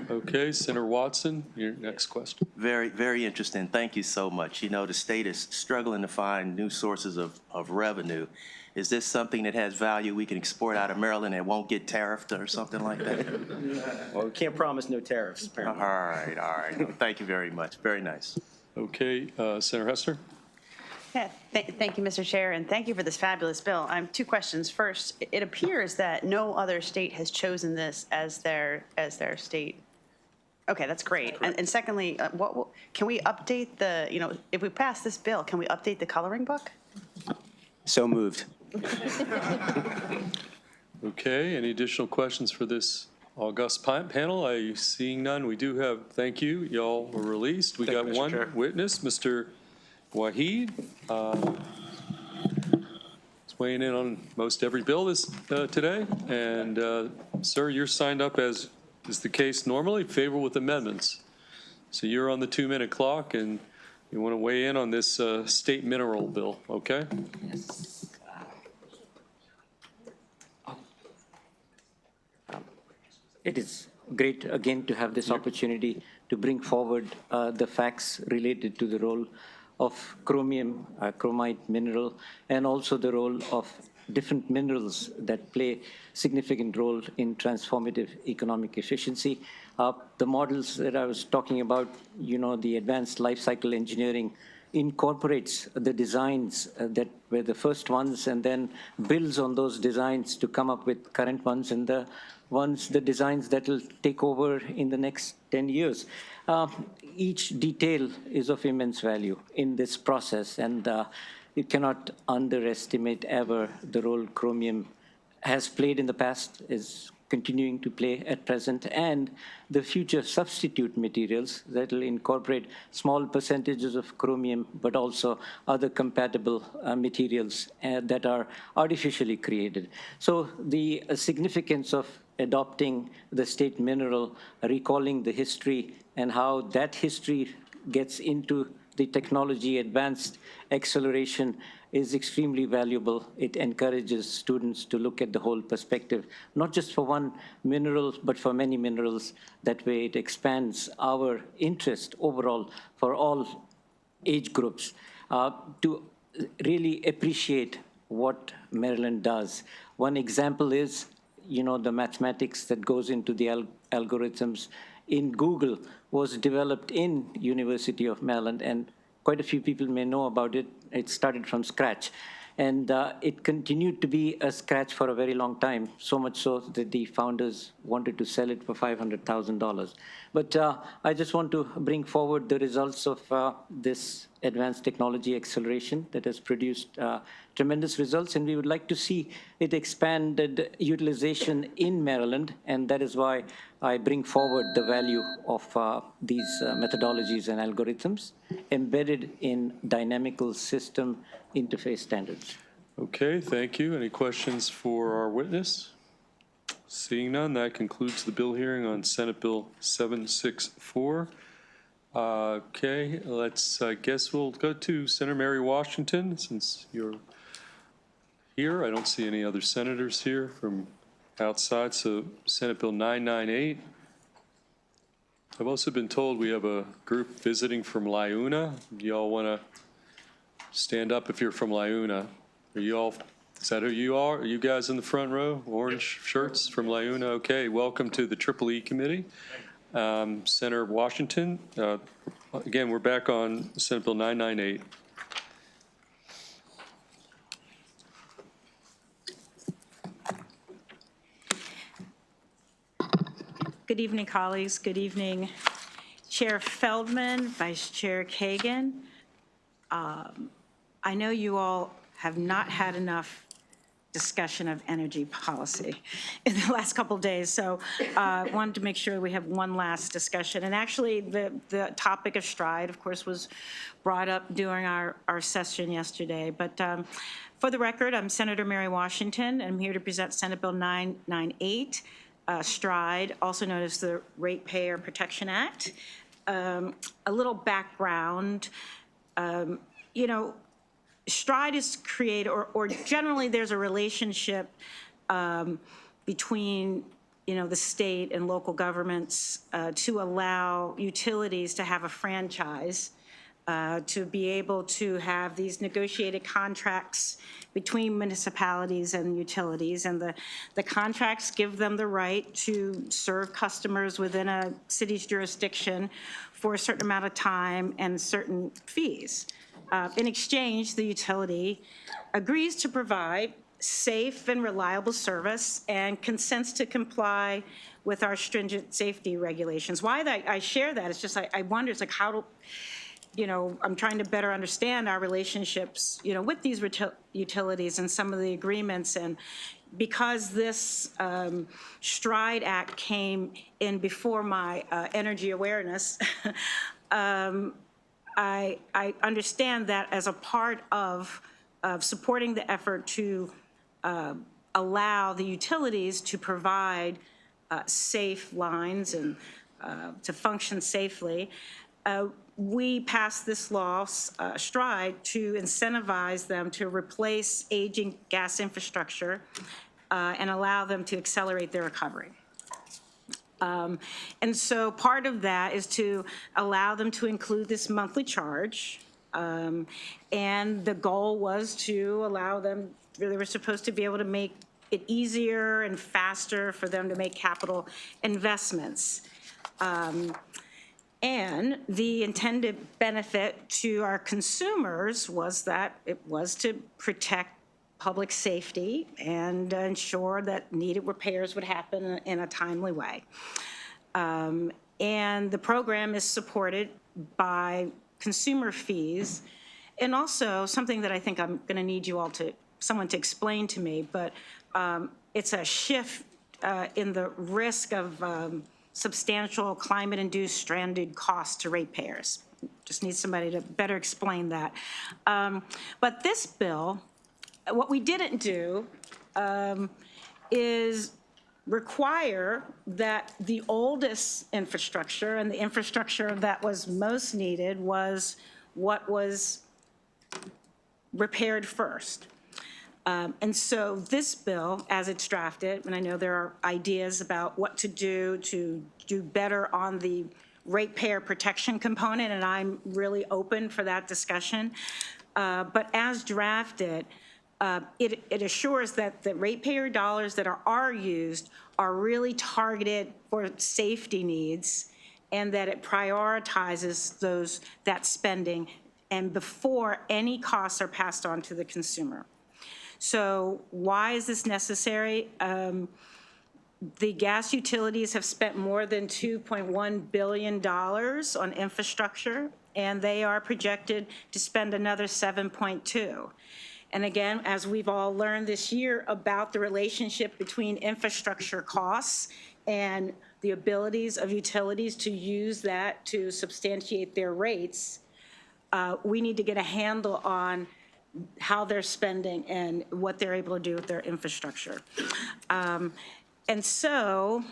Okay, Senator Watson, your next question. Very, very interesting. Thank you so much. You know, the state is struggling to find new sources of revenue. Is this something that has value we can export out of Maryland and won't get tariffed or something like that? Well, we can't promise no tariffs, apparently. All right. No, thank you very much. Very nice. Okay, Senator Hester. Yeah, thank you, Mr. Chair, and thank you for this fabulous bill. I have two questions. First, it appears that no other state has chosen this as their state. Okay, that's great. And secondly, can we update if we pass this bill, can we update the coloring book? So moved. Okay, any additional questions for this august panel? I seeing none. We do have, thank you, y'all were released. We got one witness, Mr. Waheed. He's weighing in on most every bill today. And sir, you're signed up, as is the case normally, favorable with amendments. So you're on the 2-minute clock and you want to weigh in on this state mineral bill, okay? Yes. It is great, again, to have this opportunity to bring forward the facts related to the role of chromium, chromite mineral, and also the role of different minerals that play significant role in transformative economic efficiency. The models that I was talking about, the advanced life cycle engineering incorporates the designs that were the first ones and then builds on those designs to come up with current ones and the designs that will take over in the next 10 years. Each detail is of immense value in this process, and you cannot underestimate ever the role chromium has played in the past, is continuing to play at present, and the future substitute materials that will incorporate small percentages of chromium, but also other compatible materials that are artificially created. So the significance of adopting the state mineral, recalling the history and how that history gets into the technology advanced acceleration is extremely valuable. It encourages students to look at the whole perspective, not just for one mineral, but for many minerals. That way it expands our interest overall for all age groups to really appreciate what Maryland does. One example is, the mathematics that goes into the algorithms in Google was developed in University of Maryland, and quite a few people may know about it. It started from scratch. And it continued to be a scratch for a very long time, so much so that the founders wanted to sell it for $500,000. But I just want to bring forward the results of this advanced technology acceleration that has produced tremendous results, and we would like to see it expanded utilization in Maryland, and that is why I bring forward the value of these methodologies and algorithms embedded in dynamical system interface standards. Okay, thank you. Any questions for our witness? Seeing none, that concludes the bill hearing on Senate Bill 764. Okay, I guess we'll go to Senator Mary Washington, since you're here. I don't see any other senators here from outside, so Senate Bill 998. I've also been told we have a group visiting from Liuna. Y'all want to stand up if you're from Liuna? Is that who you are? Are you guys in the front row? Orange shirts from Liuna? Okay, welcome to the EEE Committee. Senator Washington, again, we're back on Senate Bill 998. Good evening, colleagues. Good evening, Chair Feldman, Vice Chair Kagan. I know you all have not had enough discussion of energy policy in the last couple of days. So wanted to make sure we have one last discussion. And actually, the topic of STRIDE, of course, was brought up during our session yesterday. But for the record, I'm Senator Mary Washington, and I'm here to present Senate Bill 998, STRIDE, also known as the Ratepayer Protection Act. A little background, you know, STRIDE is created, or generally there's a relationship between, you know, the state and local governments to allow utilities to have a franchise, to be able to have these negotiated contracts between municipalities and utilities. And the contracts give them the right to serve customers within a city's jurisdiction for a certain amount of time and certain fees. In exchange, the utility agrees to provide safe and reliable service and consents to comply with our stringent safety regulations. Why I share that is just I wonder, it's like how do, you know, I'm trying to better understand our relationships, you know, with these utilities and some of the agreements. And because this STRIDE Act came in before my energy awareness, I understand that as a part of supporting the effort to allow the utilities to provide safe lines and to function safely, we passed this law, STRIDE, to incentivize them to replace aging gas infrastructure and allow them to accelerate their recovery. And so part of that is to allow them to include this monthly charge. And the goal was to allow them, they were supposed to be able to make it easier and faster for them to make capital investments. And the intended benefit to our consumers was that it was to protect public safety and ensure that needed repairs would happen in a timely way. And the program is supported by consumer fees, and also something that I think I'm going to need you all to, someone to explain to me, but it's a shift in the risk of substantial climate-induced stranded costs to ratepayers. Just need somebody to better explain that. But this bill, what we didn't do is require that the oldest infrastructure and the infrastructure that was most needed was what was repaired first. And so this bill, as it's drafted, and I know there are ideas about what to do better on the ratepayer protection component, and I'm really open for that discussion. But as drafted, it assures that the ratepayer dollars that are used are really targeted for safety needs, and that it prioritizes that spending and before any costs are passed on to the consumer. So why is this necessary? The gas utilities have spent more than $2.1 billion on infrastructure, and they are projected to spend another 7.2. And again, as we've all learned this year about the relationship between infrastructure costs and the abilities of utilities to use that to substantiate their rates, we need to get a handle on how they're spending and what they're able to do with their infrastructure. And so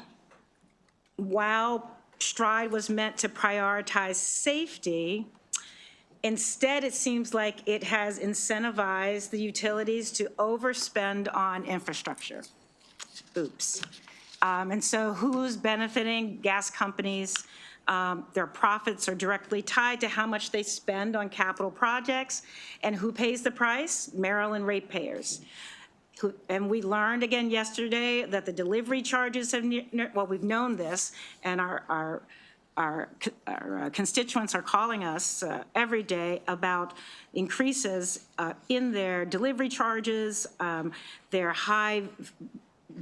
while STRIDE was meant to prioritize safety, instead it seems like it has incentivized the utilities to overspend on infrastructure. Oops. And so who's benefiting? Gas companies. Their profits are directly tied to how much they spend on capital projects. And who pays the price? Maryland ratepayers. And we learned again yesterday that the delivery charges have, well, we've known this, and our constituents are calling us every day about increases in their delivery charges, their high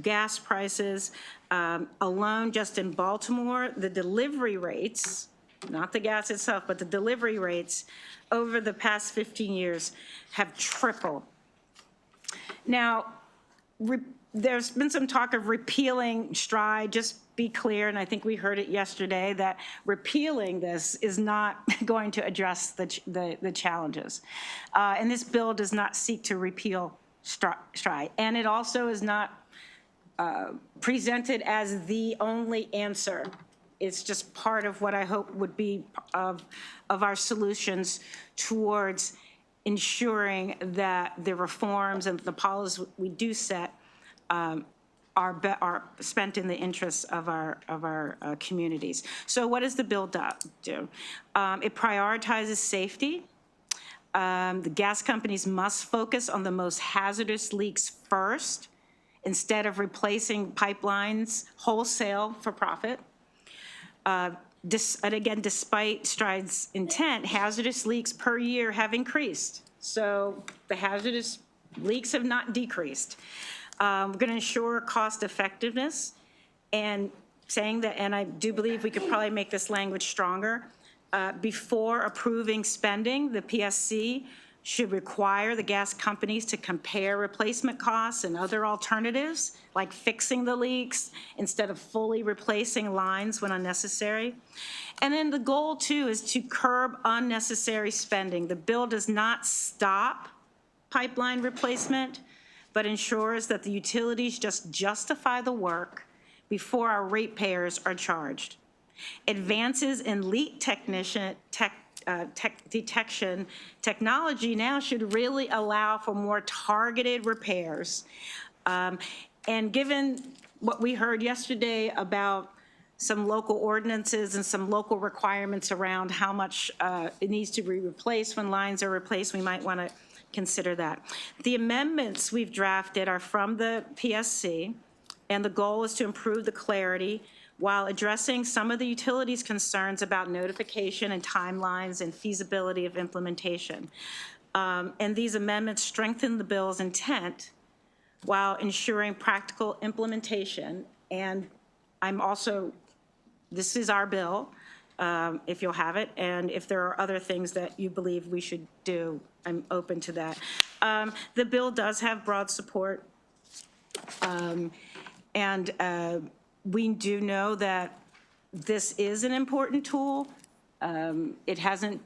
gas prices. Alone, just in Baltimore, the delivery rates, not the gas itself, but the delivery rates over the past 15 years have tripled. Now, there's been some talk of repealing STRIDE. Just be clear, and I think we heard it yesterday, that repealing this is not going to address the challenges. And this bill does not seek to repeal STRIDE. And it also is not presented as the only answer. It's just part of what I hope would be of our solutions towards ensuring that the reforms and the policies we do set are spent in the interests of our communities. So what does the bill do? It prioritizes safety. The gas companies must focus on the most hazardous leaks first, instead of replacing pipelines wholesale for profit. And again, despite STRIDE's intent, hazardous leaks per year have increased. So the hazardous leaks have not decreased. We're going to ensure cost effectiveness, and saying that, and I do believe we could probably make this language stronger. Before approving spending, the PSC should require the gas companies to compare replacement costs and other alternatives, like fixing the leaks instead of fully replacing lines when unnecessary. And then the goal, too, is to curb unnecessary spending. The bill does not stop pipeline replacement, but ensures that the utilities just justify the work before our ratepayers are charged. Advances in leak detection technology now should really allow for more targeted repairs. And given what we heard yesterday about some local ordinances and some local requirements around how much it needs to be replaced when lines are replaced, we might want to consider that. The amendments we've drafted are from the PSC, and the goal is to improve the clarity while addressing some of the utilities' concerns about notification and timelines and feasibility of implementation. And these amendments strengthen the bill's intent while ensuring practical implementation. And I'm also, this is our bill, if you'll have it, and if there are other things that you believe we should do, I'm open to that. The bill does have broad support, and we do know that this is an important tool. It hasn't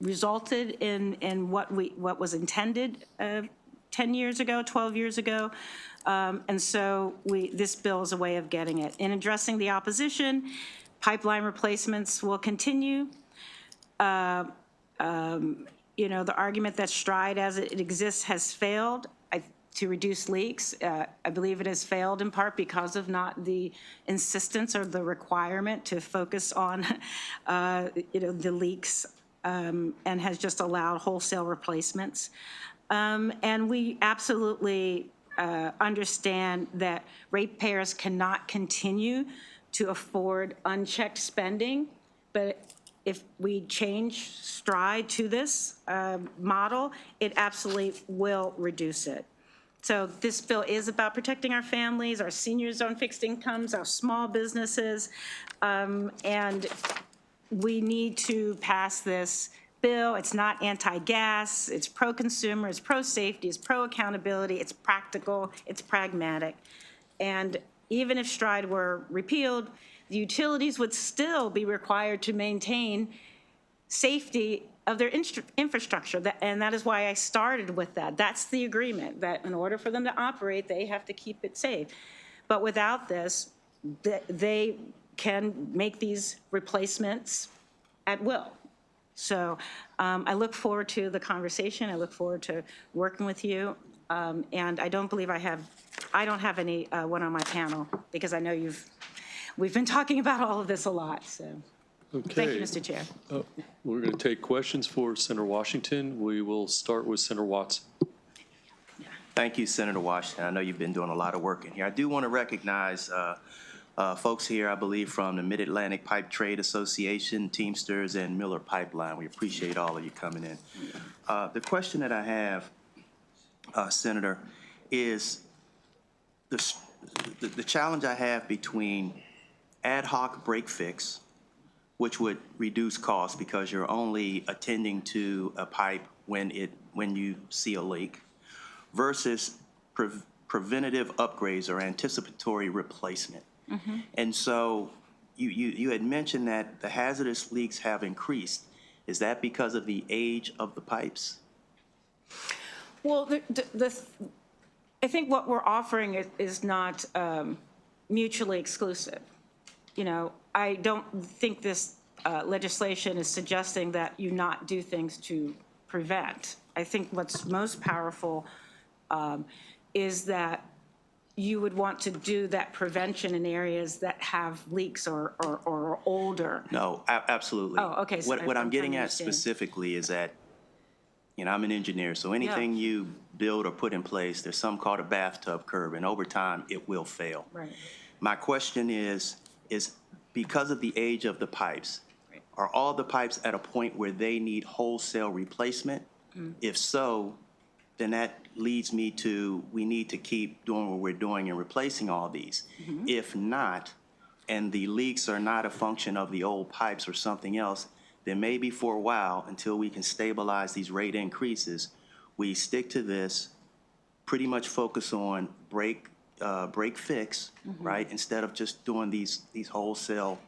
resulted in what was intended 10 years ago, 12 years ago. And so this bill is a way of getting it. In addressing the opposition, pipeline replacements will continue. You know, the argument that STRIDE as it exists has failed to reduce leaks. I believe it has failed in part because of not the insistence or the requirement to focus on, you know, the leaks, and has just allowed wholesale replacements. And we absolutely understand that ratepayers cannot continue to afford unchecked spending, but if we change STRIDE to this model, it absolutely will reduce it. So this bill is about protecting our families, our seniors on fixed incomes, our small businesses, and we need to pass this bill. It's not anti-gas, it's pro-consumer, it's pro-safety, it's pro-accountability, it's practical, it's pragmatic. And even if STRIDE were repealed, the utilities would still be required to maintain safety of their infrastructure, and that is why I started with that. That's the agreement, that in order for them to operate, they have to keep it safe. But without this, they can make these replacements at will. So I look forward to the conversation. I look forward to working with you. And I don't believe I don't have anyone on my panel, because I know we've been talking about all of this a lot, so. Okay. Thank you, Mr. Chair. We're going to take questions for Senator Washington. We will start with Senator Watson. Thank you, Senator Washington. I know you've been doing a lot of work in here. I do want to recognize folks here, I believe, from the Mid-Atlantic Pipe Trade Association, Teamsters, and Miller Pipeline. We appreciate all of you coming in. The question that I have, Senator, is the challenge I have between ad hoc break fix, which would reduce costs because you're only attending to a pipe when you see a leak, versus preventative upgrades or anticipatory replacement. And so you had mentioned that the hazardous leaks have increased. Is that because of the age of the pipes? Well, I think what we're offering is not mutually exclusive. You know, I don't think this legislation is suggesting that you not do things to prevent. I think what's most powerful is that you would want to do that prevention in areas that have leaks or are older. No, absolutely. Oh, okay. So What I'm getting trying to at understand. specifically is that, you know, I'm an engineer, so anything you build or put in place, there's something called a bathtub curve, and over time, it will fail. Right. My question is because of the age of the pipes, are all the pipes at a point where they need wholesale replacement? If so, then that leads me to, we need to keep doing what we're doing and replacing all these. If not, and the leaks are not a function of the old pipes or something else, then maybe for a while, until we can stabilize these rate increases, we stick to this, pretty much focus on break fix, right? Instead of just doing these wholesale,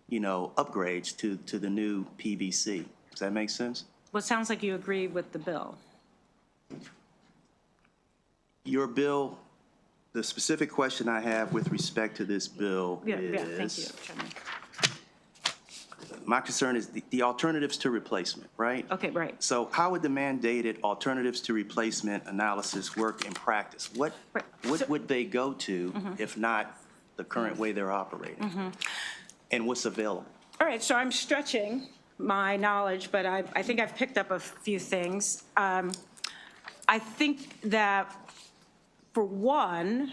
you know, upgrades to the new PVC. Does that make sense? Well, it sounds like you agree with the bill. Your bill, the specific question I have with respect to this bill Yeah, thank you, is, Chairman. my concern is the alternatives to replacement, right? Okay, right. So how would the mandated alternatives to replacement analysis work in practice? What would they go to if not the current way they're operating? And what's available? All right, so I'm stretching my knowledge, but I think I've picked up a few things. I think that, for one,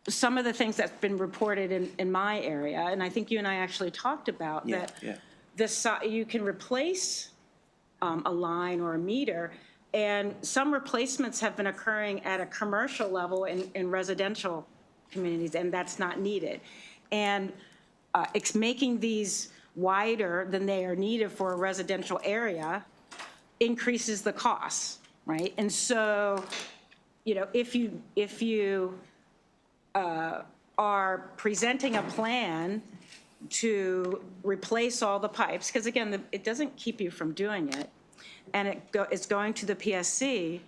some of the things that's been reported in my area, and I think you and I actually talked about that you can replace a line or a meter, and some replacements have been occurring at a commercial level in residential communities, and that's not needed. And it's making these wider than they are needed for a residential area increases the costs, right? And so, you know, if you are presenting a plan to replace all the pipes, because again, it doesn't keep you from doing it, and it's going to the PSC,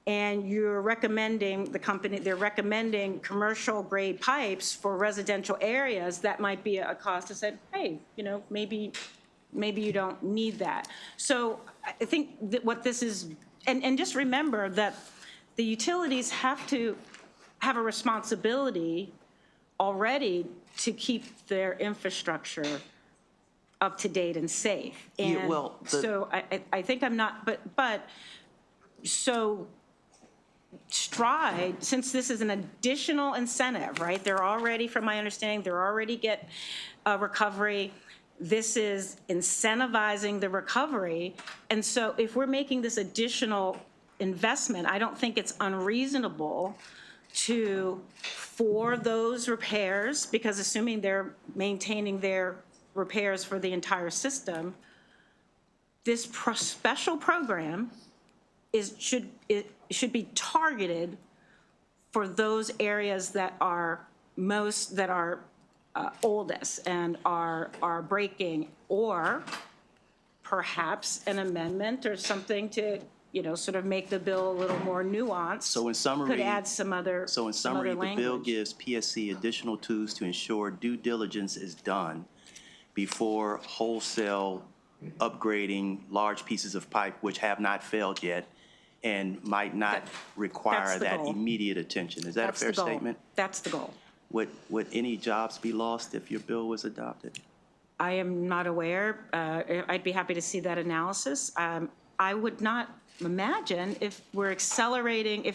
and you're recommending they're recommending commercial grade pipes for residential areas, that might be a cost to say, hey, you know, maybe you don't need that. So I think that what this is, and just remember that the utilities have to have a responsibility already to keep their infrastructure up to date and safe. And so I think I'm not, but so Stride, since this is an additional incentive, right? They're already, from my understanding, they're already get recovery. This is incentivizing the recovery. And so if we're making this additional investment, I don't think it's unreasonable for those repairs, because assuming they're maintaining their repairs for the entire system, this special program should be targeted for those areas that are oldest and are breaking, or perhaps an amendment or something to, you know, sort of make the bill a little more nuanced. So in summary, could add some other the bill language. gives PSC additional tools to ensure due diligence is done before wholesale upgrading large pieces of pipe which have not failed yet and might not require that immediate attention. Is that a fair statement? That's the goal. Would any jobs be lost if your bill was adopted? I am not aware. I'd be happy to see that analysis. I would not imagine if you're accelerating,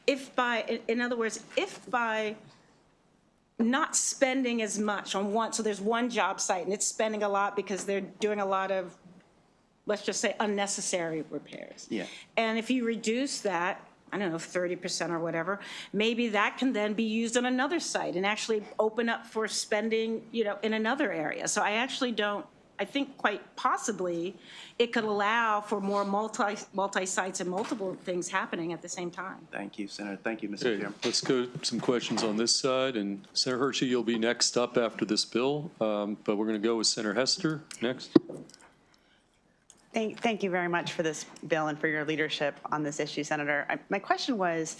in other words, if by not spending as much on one, so there's one job site and it's spending a lot because they're doing a lot of, let's just say, unnecessary repairs. Yeah. And if you reduce that, I don't know, 30% or whatever, maybe that can then be used on another site and actually open up for spending, you know, in another area. So I actually don't I think quite possibly it could allow for more multi-sites and multiple things happening at the same time. Thank you, Senator. Thank you, Mr. Okay, Chair. let's go some questions on this side, and Senator Hershey, you'll be next up after this bill, but we're going to go with Senator Hester next. Thank you very much for this bill and for your leadership on this issue, Senator. My question was,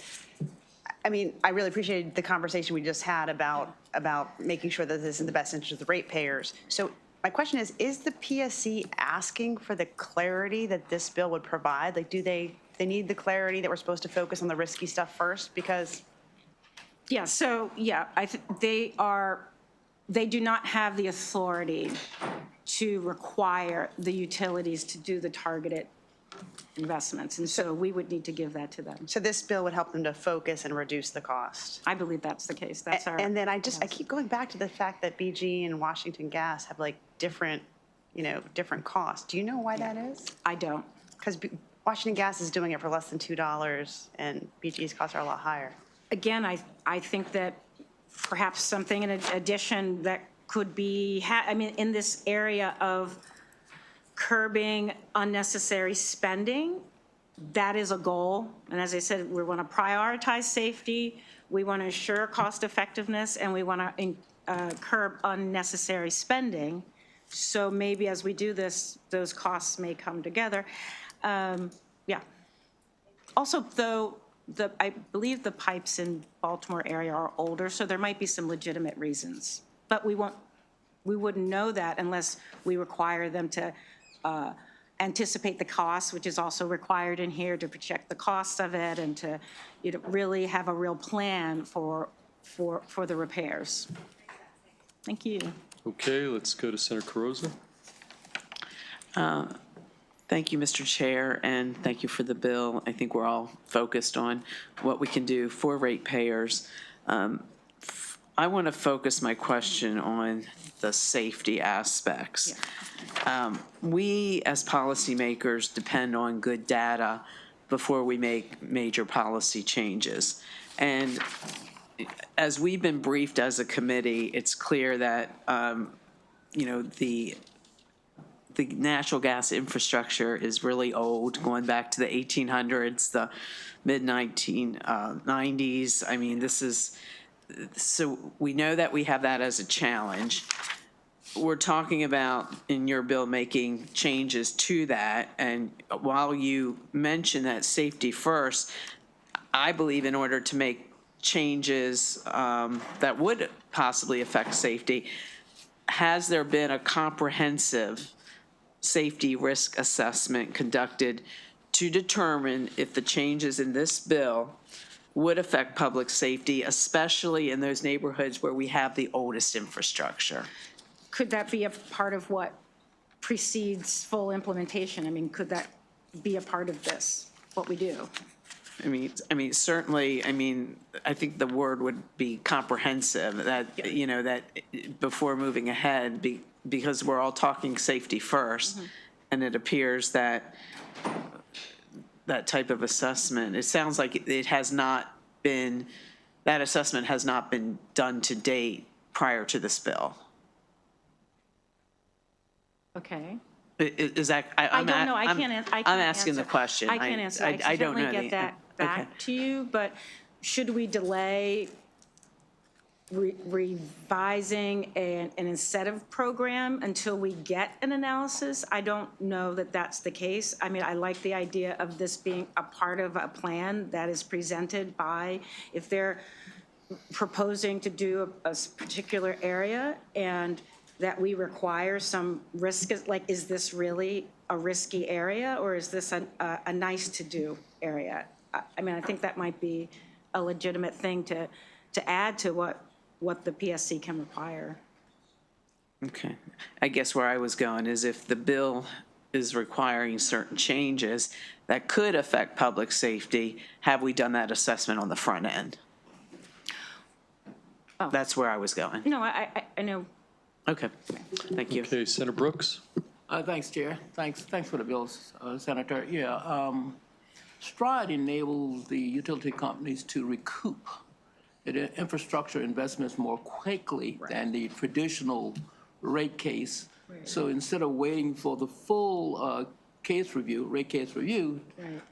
I mean, I really appreciated the conversation we just had about making sure that this is in the best interest of the ratepayers. So my question is the PSC asking for the clarity that this bill would provide? Like, do they need the clarity that we're supposed to focus on the risky stuff first? Because Yeah, so, yeah, they do not have the authority to require the utilities to do the targeted investments, and so we would need to give that to them. So this bill would help them to focus and reduce the cost? I believe that's the case. That's our. And then I keep going back to the fact that BG and Washington Gas have like different costs. Do you know why that is? I don't. Because Washington Gas is doing it for less than $2, and BG's costs are a lot higher. Again, I think that perhaps something in addition that could be, in this area of curbing unnecessary spending, that is a goal. And as I said, we want to prioritize safety, we want to ensure cost effectiveness, and we want to curb unnecessary spending. So maybe as we do this, those costs may come together. Yeah. Also, though, I believe the pipes in Baltimore area are older, so there might be some legitimate reasons. But we wouldn't know that unless we require them to anticipate the costs, which is also required in here, to project the cost of it and to really have a real plan for the repairs. Thank you. Okay, let's go to Senator Carrozza. Thank you, Mr. Chair, and thank you for the bill. I think we're all focused on what we can do for ratepayers. I want to focus my question on the safety aspects. We, as policymakers, depend on good data before we make major policy changes. And as we've been briefed as a committee, it's clear that, the natural gas infrastructure is really old, going back to the 1800s, the mid-1990s. I mean, so we know that we have that as a challenge. We're talking about, in your bill, making changes to that. And while you mention that safety first, I believe in order to make changes that would possibly affect safety, has there been a comprehensive safety risk assessment conducted to determine if the changes in this bill would affect public safety, especially in those neighborhoods where we have the oldest infrastructure? Could that be a part of what precedes full implementation? I mean, could that be a part of this, what we do? I mean, certainly, I think the word would be comprehensive, that, that before moving ahead, because we're all talking safety first, and it appears that that type of assessment, it sounds like it has not been, that assessment has not been done to date prior to this bill. Okay. Is that, I don't know. I'm asking answer. the question. I can't answer. I don't know. Get that back to you, but should we delay revising an incentive program until we get an analysis? I don't know that that's the case. I mean, I like the idea of this being a part of a plan that is presented by, if they're proposing to do a particular area and that we require some risk, like, is this really a risky area, or is this a nice to do area? I mean, I think that might be a legitimate thing to add to what the PSC can require. Okay. I guess where I was going is if the bill is requiring certain changes that could affect public safety, have we done that assessment on the front end? Oh. That's where I was going. No, I know. Okay. Thank you. Okay, Senator Brooks. Thanks, Chair. Thanks for the bills, Senator. Yeah, STRIDE enables the utility companies to recoup the infrastructure investments more quickly than the traditional rate case So instead of waiting for the full case review, rate case review,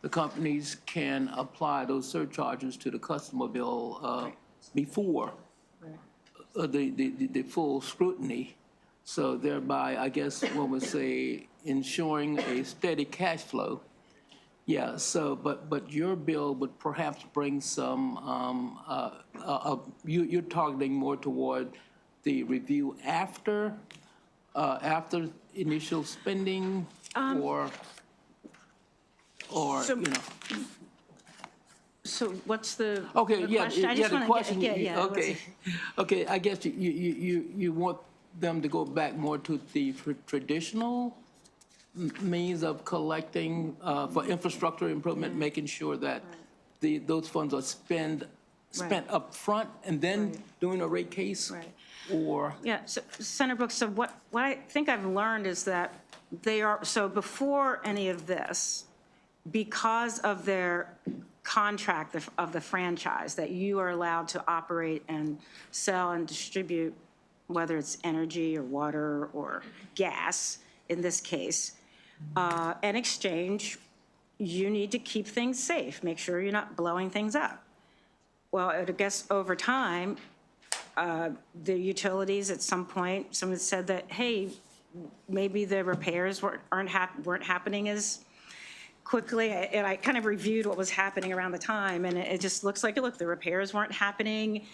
the companies can apply those surcharges to the customer bill before the full scrutiny. So thereby, I guess one would say, ensuring a steady cash flow. Yeah, so, but your bill would perhaps bring some, you're targeting more toward the review after initial spending, or, So- you know. So what's the Okay, the yeah, question? I yeah, just the wanna question, get- yeah, what's okay. it? Okay, I guess you want them to go back more to the traditional means of collecting for infrastructure improvement, making sure that those funds are spent up front and then doing a rate case? Or? Yeah, so Senator Brooks, so what I think I've learned is that they are, so before any of this, because of their contract of the franchise, that you are allowed to operate and sell and distribute, whether it's energy or water or gas, in this case, and exchange, you need to keep things safe, make sure you're not blowing things up. Well, I guess over time, the utilities at some point, someone said that, hey, maybe the repairs weren't happening as quickly, and I kind of reviewed what was happening around the time, and it just looks like, look, the repairs weren't happening,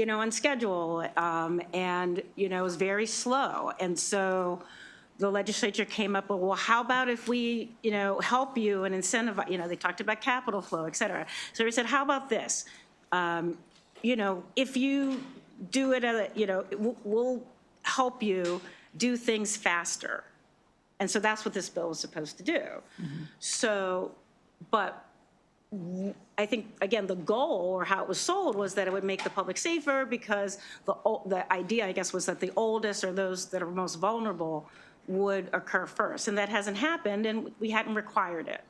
on schedule, and, it was very slow. And so the legislature came up with, well, how about if we, help you and incentivize, they talked about capital flow, et cetera. So we said, how about this? If you do it, we'll help you do things faster. And so that's what this bill was supposed to do. So, but I think, again, the goal or how it was sold was that it would make the public safer, because the idea, I guess, was that the oldest or those that are most vulnerable would occur first. And that hasn't happened, and we hadn't required it.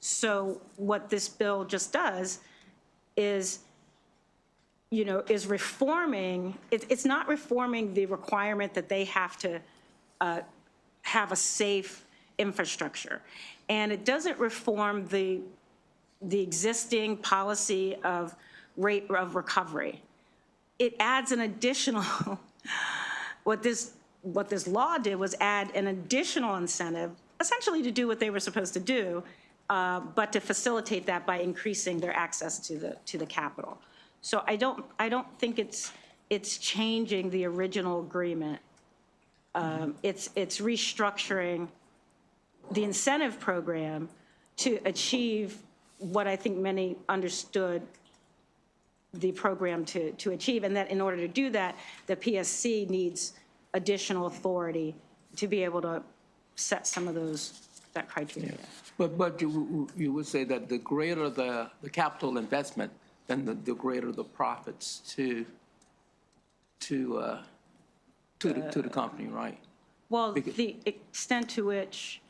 So what this bill just does is, is reforming, it's not reforming the requirement that they have to have a safe infrastructure. And it doesn't reform the existing policy of rate of recovery. It adds an additional, what this law did was add an additional incentive, essentially to do what they were supposed to do, but to facilitate that by increasing their access to the capital. So I don't think it's changing the original agreement. It's restructuring the incentive program to achieve what I think many understood the program to achieve, and that in order to do that, the PSC needs additional authority to be able to set some of that criteria. But you would say that the greater the capital investment, then the greater the profits to the company, right? Well, the extent to which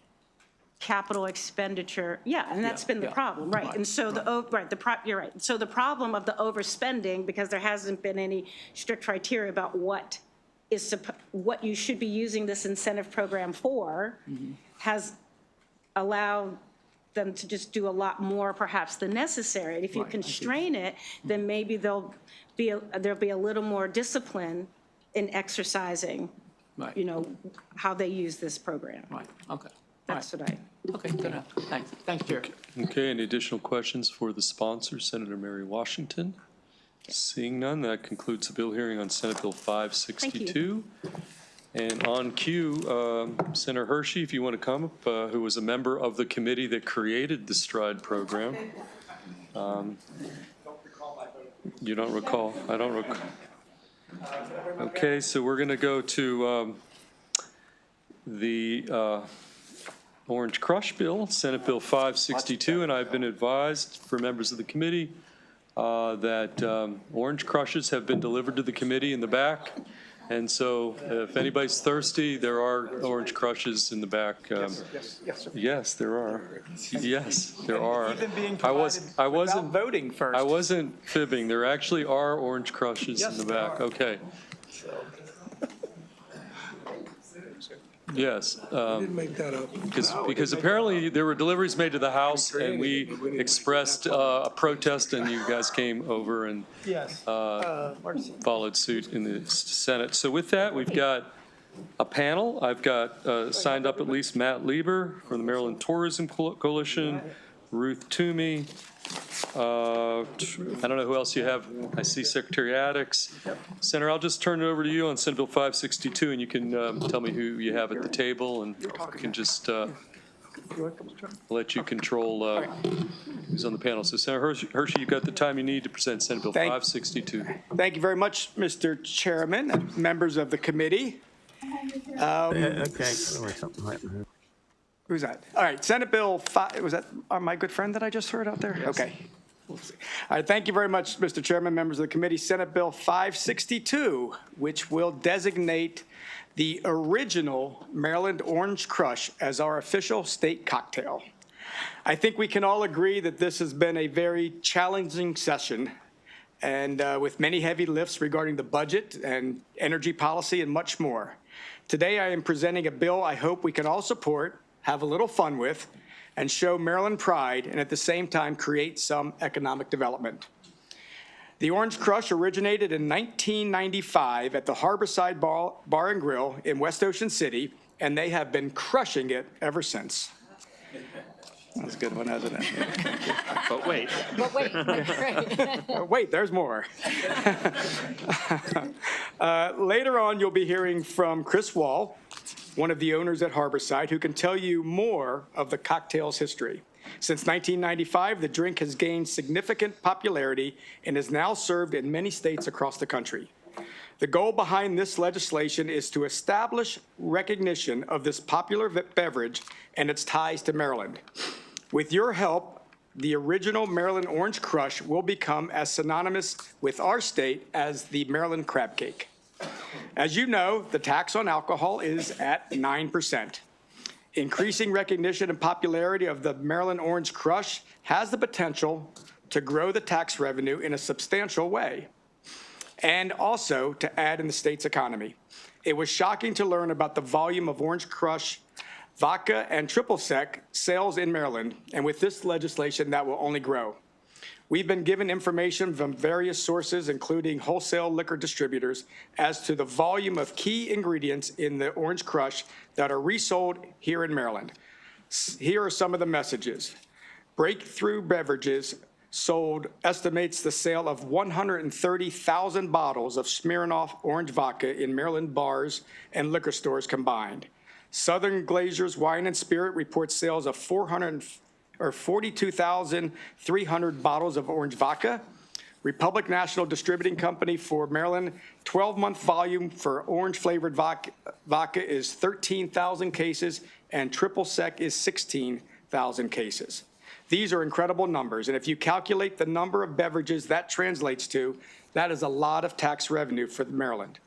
capital expenditure, yeah, and that's been the problem, right? And so you're right. So the problem of the overspending, because there hasn't been any strict criteria about what you should be using this incentive program for, has allowed them to just do a lot more perhaps than necessary. And if you constrain it, then maybe there'll be a little more discipline in exercising, how they use this program. Right, okay. That's what I. Okay, good enough. Thanks. Thanks, Chair. Okay, any additional questions for the sponsor, Senator Mary Washington? Seeing none, that concludes the bill hearing on Senate Bill 562. And on cue, Senator Hershey, if you want to come up, who was a member of the committee that created the STRIDE program. You don't recall? I don't recall. Okay, so we're going to go to the Orange Crush Bill, Senate Bill 562, and I've been advised for members of the committee that orange crushes have been delivered to the committee in the back. And so if anybody's thirsty, there are orange crushes in the back. Yes, there are. Yes, there are. Even being provided without voting first. I wasn't fibbing. There actually are orange crushes in the back. Okay. Yes. Didn't make that up. Because apparently there were deliveries made to the House, and we expressed a protest, and you guys came over and followed suit in the Senate. So with that, we've got a panel. I've got signed up at least Matt Lieber from the Maryland Tourism Coalition, Ruth Toomey. I don't know who else you have. I see Secretary Addix. Senator, I'll just turn it over to you on Senate Bill 562, and you can tell me who you have at the table, and you can just let you control who's on the panel. So Senator Hershey, you've got the time you need to present Senate Bill 562. Thank you very much, Mr. Chairman, and members of the committee. Who's that? All right, Senate Bill 5, was that my good friend that I just heard out there? Yes. Okay. We'll see. All right, thank you very much, Mr. Chairman, members of the committee. Senate Bill 562, which will designate the original Maryland Orange Crush as our official state cocktail. I think we can all agree that this has been a very challenging session, and with many heavy lifts regarding the budget and energy policy and much more. Today, I am presenting a bill I hope we can all support, have a little fun with, and show Maryland pride, and at the same time create some economic development. The Orange Crush originated in 1995 at the Harborside Bar and Grill in West Ocean City, and they have been crushing it ever since. That's a good one, hasn't it? But wait. Wait, there's more. Later on, you'll be hearing from Chris Wall, one of the owners at Harborside, who can tell you more of the cocktail's history. Since 1995, the drink has gained significant popularity and is now served in many states across the country. The goal behind this legislation is to establish recognition of this popular beverage and its ties to Maryland. With your help, the original Maryland Orange Crush will become as synonymous with our state as the Maryland Crab Cake. As you know, the tax on alcohol is at 9%. Increasing recognition and popularity of the Maryland Orange Crush has the potential to grow the tax revenue in a substantial way, and also to add in the state's economy. It was shocking to learn about the volume of Orange Crush vodka and triple sec sales in Maryland, and with this legislation, that will only grow. We've been given information from various sources, including wholesale liquor distributors, as to the volume of key ingredients in the Orange Crush that are resold here in Maryland. Here are some of the messages. Breakthrough Beverages estimates the sale of 130,000 bottles of Smirnoff Orange Vodka in Maryland bars and liquor stores combined. Southern Glazer's Wine and Spirit reports sales of 42,300 bottles of orange vodka. Republic National Distributing Company for Maryland, 12-month volume for orange-flavored vodka is 13,000 cases, and triple sec is 16,000 cases. These are incredible numbers, and if you calculate the number of beverages that translates to, that is a lot of tax revenue for Maryland.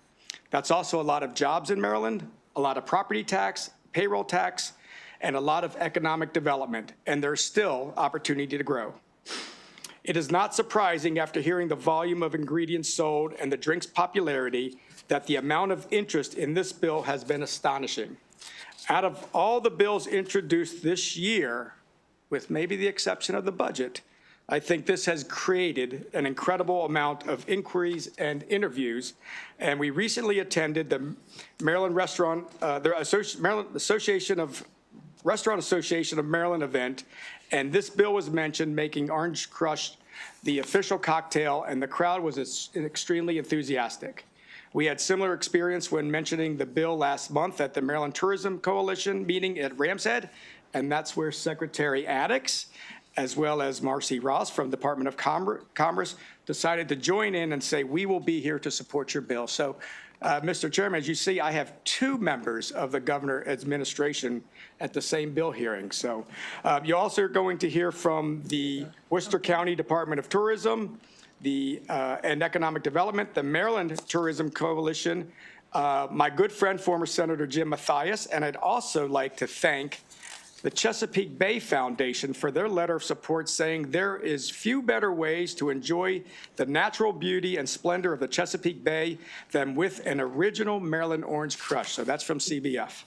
That's also a lot of jobs in Maryland, a lot of property tax, payroll tax, and a lot of economic development, and there's still opportunity to grow. It is not surprising after hearing the volume of ingredients sold and the drink's popularity that the amount of interest in this bill has been astonishing. Out of all the bills introduced this year, with maybe the exception of the budget, I think this has created an incredible amount of inquiries and interviews, and we recently attended the Maryland Restaurant Association of Maryland event, and this bill was mentioned, making Orange Crush the official cocktail, and the crowd was extremely enthusiastic. We had similar experience when mentioning the bill last month at the Maryland Tourism Coalition meeting at Rams Head, and that's where Secretary Addix, as well as Marcy Ross from the Department of Commerce, decided to join in and say, we will be here to support your bill. So, Mr. Chairman, as you see, I have two members of the governor's administration at the same bill hearing. So you also are going to hear from the Worcester County Department of Tourism and Economic Development, the Maryland Tourism Coalition, my good friend, former Senator Jim Mathias, and I'd also like to thank the Chesapeake Bay Foundation for their letter of support, saying there is few better ways to enjoy the natural beauty and splendor of the Chesapeake Bay than with an original Maryland Orange Crush. So that's from CBF.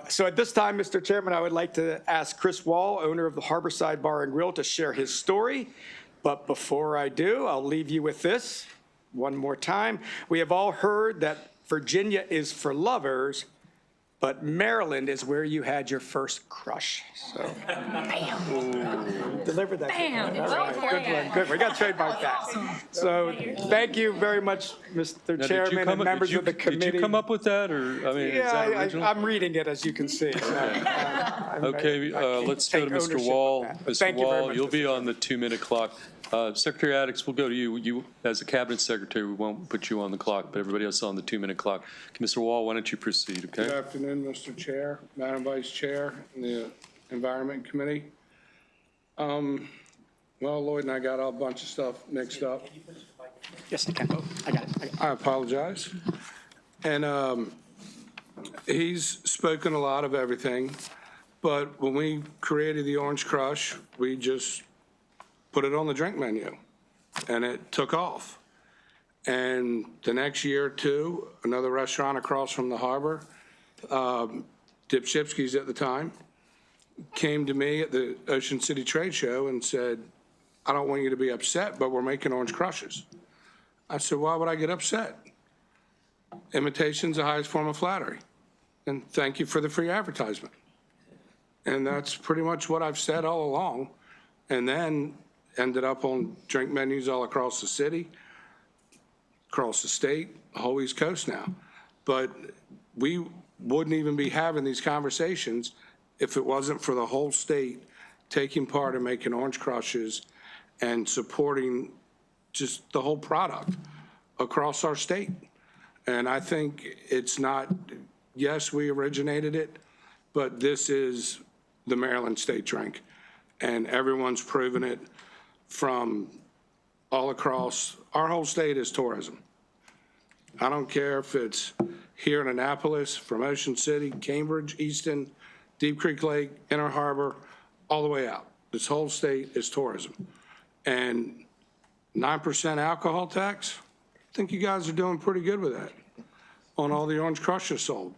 So at this time, Mr. Chairman, I would like to ask Chris Wall, owner of the Harborside Bar and Grill, to share his story. But before I do, I'll leave you with this one more time. We have all heard that Virginia is for lovers, but Maryland is where you had your first crush. So, deliver that. Bam. All right, good one. Good. We got to trademark that. So, thank you very much, Mr. Now, Chairman and members of the committee. Did you come up with that, or, I mean, is that original? I'm reading it, as you can see. Okay, let's go to Mr. Wall. Mr. Wall, you'll be on the 2-minute clock. Secretary Addicks, we'll go to you. You, as a cabinet secretary, we won't put you on the clock, but everybody else on the 2-minute clock. Mr. Wall, why don't you proceed, okay? Good afternoon, Mr. Chair, Madam Vice Chair, and the Environment Committee. Well, Lloyd and I got a bunch of stuff mixed up. Yes, I can. I got it. I apologize. And he's spoken a lot of everything, but when we created the Orange Crush, we just put it on the drink menu, and it took off. And the next year or two, another restaurant across from the harbor, Dipshipsky's at the time, came to me at the Ocean City Trade Show and said, I don't want you to be upset, but we're making Orange Crushes. I said, why would I get upset? Imitation's the highest form of flattery. And thank you for the free advertisement. And that's pretty much what I've said all along. And then ended up on drink menus all across the city, across the state, the whole East Coast now. But we wouldn't even be having these conversations if it wasn't for the whole state taking part in making Orange Crushes and supporting just the whole product across our state. And I think it's not, yes, we originated it, but this is the Maryland state drink. And everyone's proven it from all across. Our whole state is tourism. I don't care if it's here in Annapolis, from Ocean City, Cambridge, Easton, Deep Creek Lake, Inner Harbor, all the way out. This whole state is tourism. And 9% alcohol tax, I think you guys are doing pretty good with that on all the Orange Crushes sold.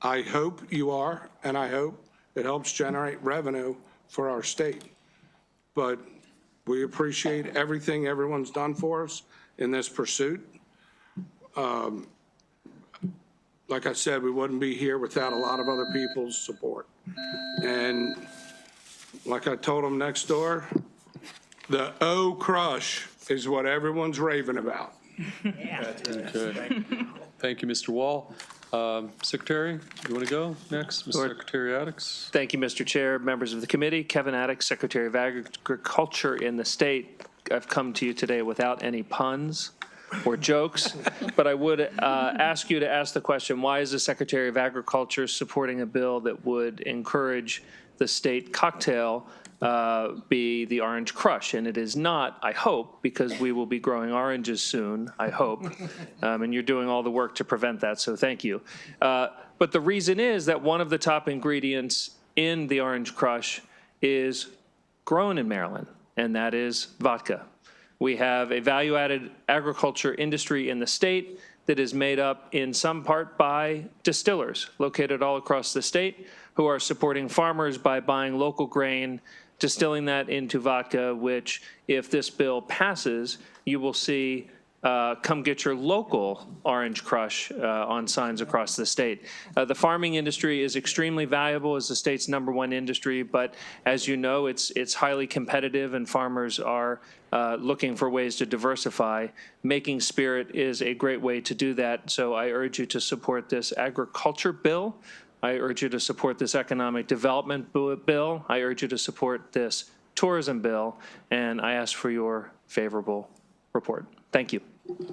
I hope you are, and I hope it helps generate revenue for our state. But we appreciate everything everyone's done for us in this pursuit. Like I said, we wouldn't be here without a lot of other people's support. And like I told them next door, the O Crush is what everyone's raving about. Okay. Thank you, Mr. Wall. Secretary, you want to go next? Mr. Secretary Addicks. Thank you, Mr. Chair, members of the committee. Kevin Addicks, Secretary of Agriculture in the state. I've come to you today without any puns or jokes, but I would ask you to ask the question, why is the Secretary of Agriculture supporting a bill that would encourage the state cocktail be the Orange Crush? And it is not, I hope, because we will be growing oranges soon, I hope, and you're doing all the work to prevent that, so thank you. But the reason is that one of the top ingredients in the Orange Crush is grown in Maryland, and that is vodka. We have a value-added agriculture industry in the state that is made up in some part by distillers located all across the state who are supporting farmers by buying local grain, distilling that into vodka, which, if this bill passes, you will see come get your local Orange Crush on signs across the state. The farming industry is extremely valuable as the state's #1 industry, but as you know, it's highly competitive and farmers are looking for ways to diversify. Making spirit is a great way to do that, so I urge you to support this agriculture bill. I urge you to support this economic development bill. I urge you to support this tourism bill, and I ask for your favorable report. Thank you.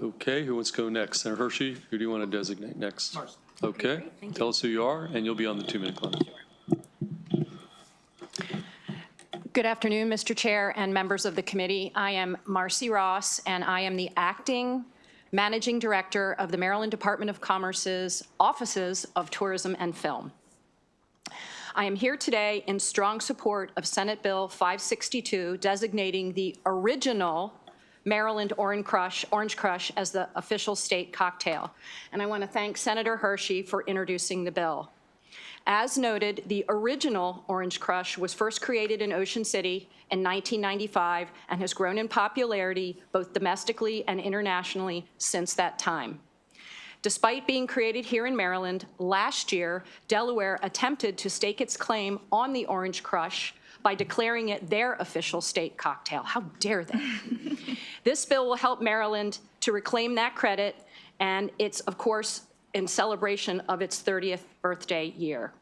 Okay, who wants to go next? Senator Hershey, who do you want to designate next? Okay, tell us who you are, and you'll be on the 2-minute clock. Good afternoon, Mr. Chair and members of the committee. I am Marcy Ross, and I am the acting Managing Director of the Maryland Department of Commerce's Offices of Tourism and Film. I am here today in strong support of Senate Bill 562, designating the original Maryland Orange Crush as the official state cocktail. And I want to thank Senator Hershey for introducing the bill. As noted, the original Orange Crush was first created in Ocean City in 1995 and has grown in popularity both domestically and internationally since that time. Despite being created here in Maryland, last year, Delaware attempted to stake its claim on the Orange Crush by declaring it their official state cocktail. How dare they? This bill will help Maryland to reclaim that credit, and it's, of course, in celebration of its 30th birthday year.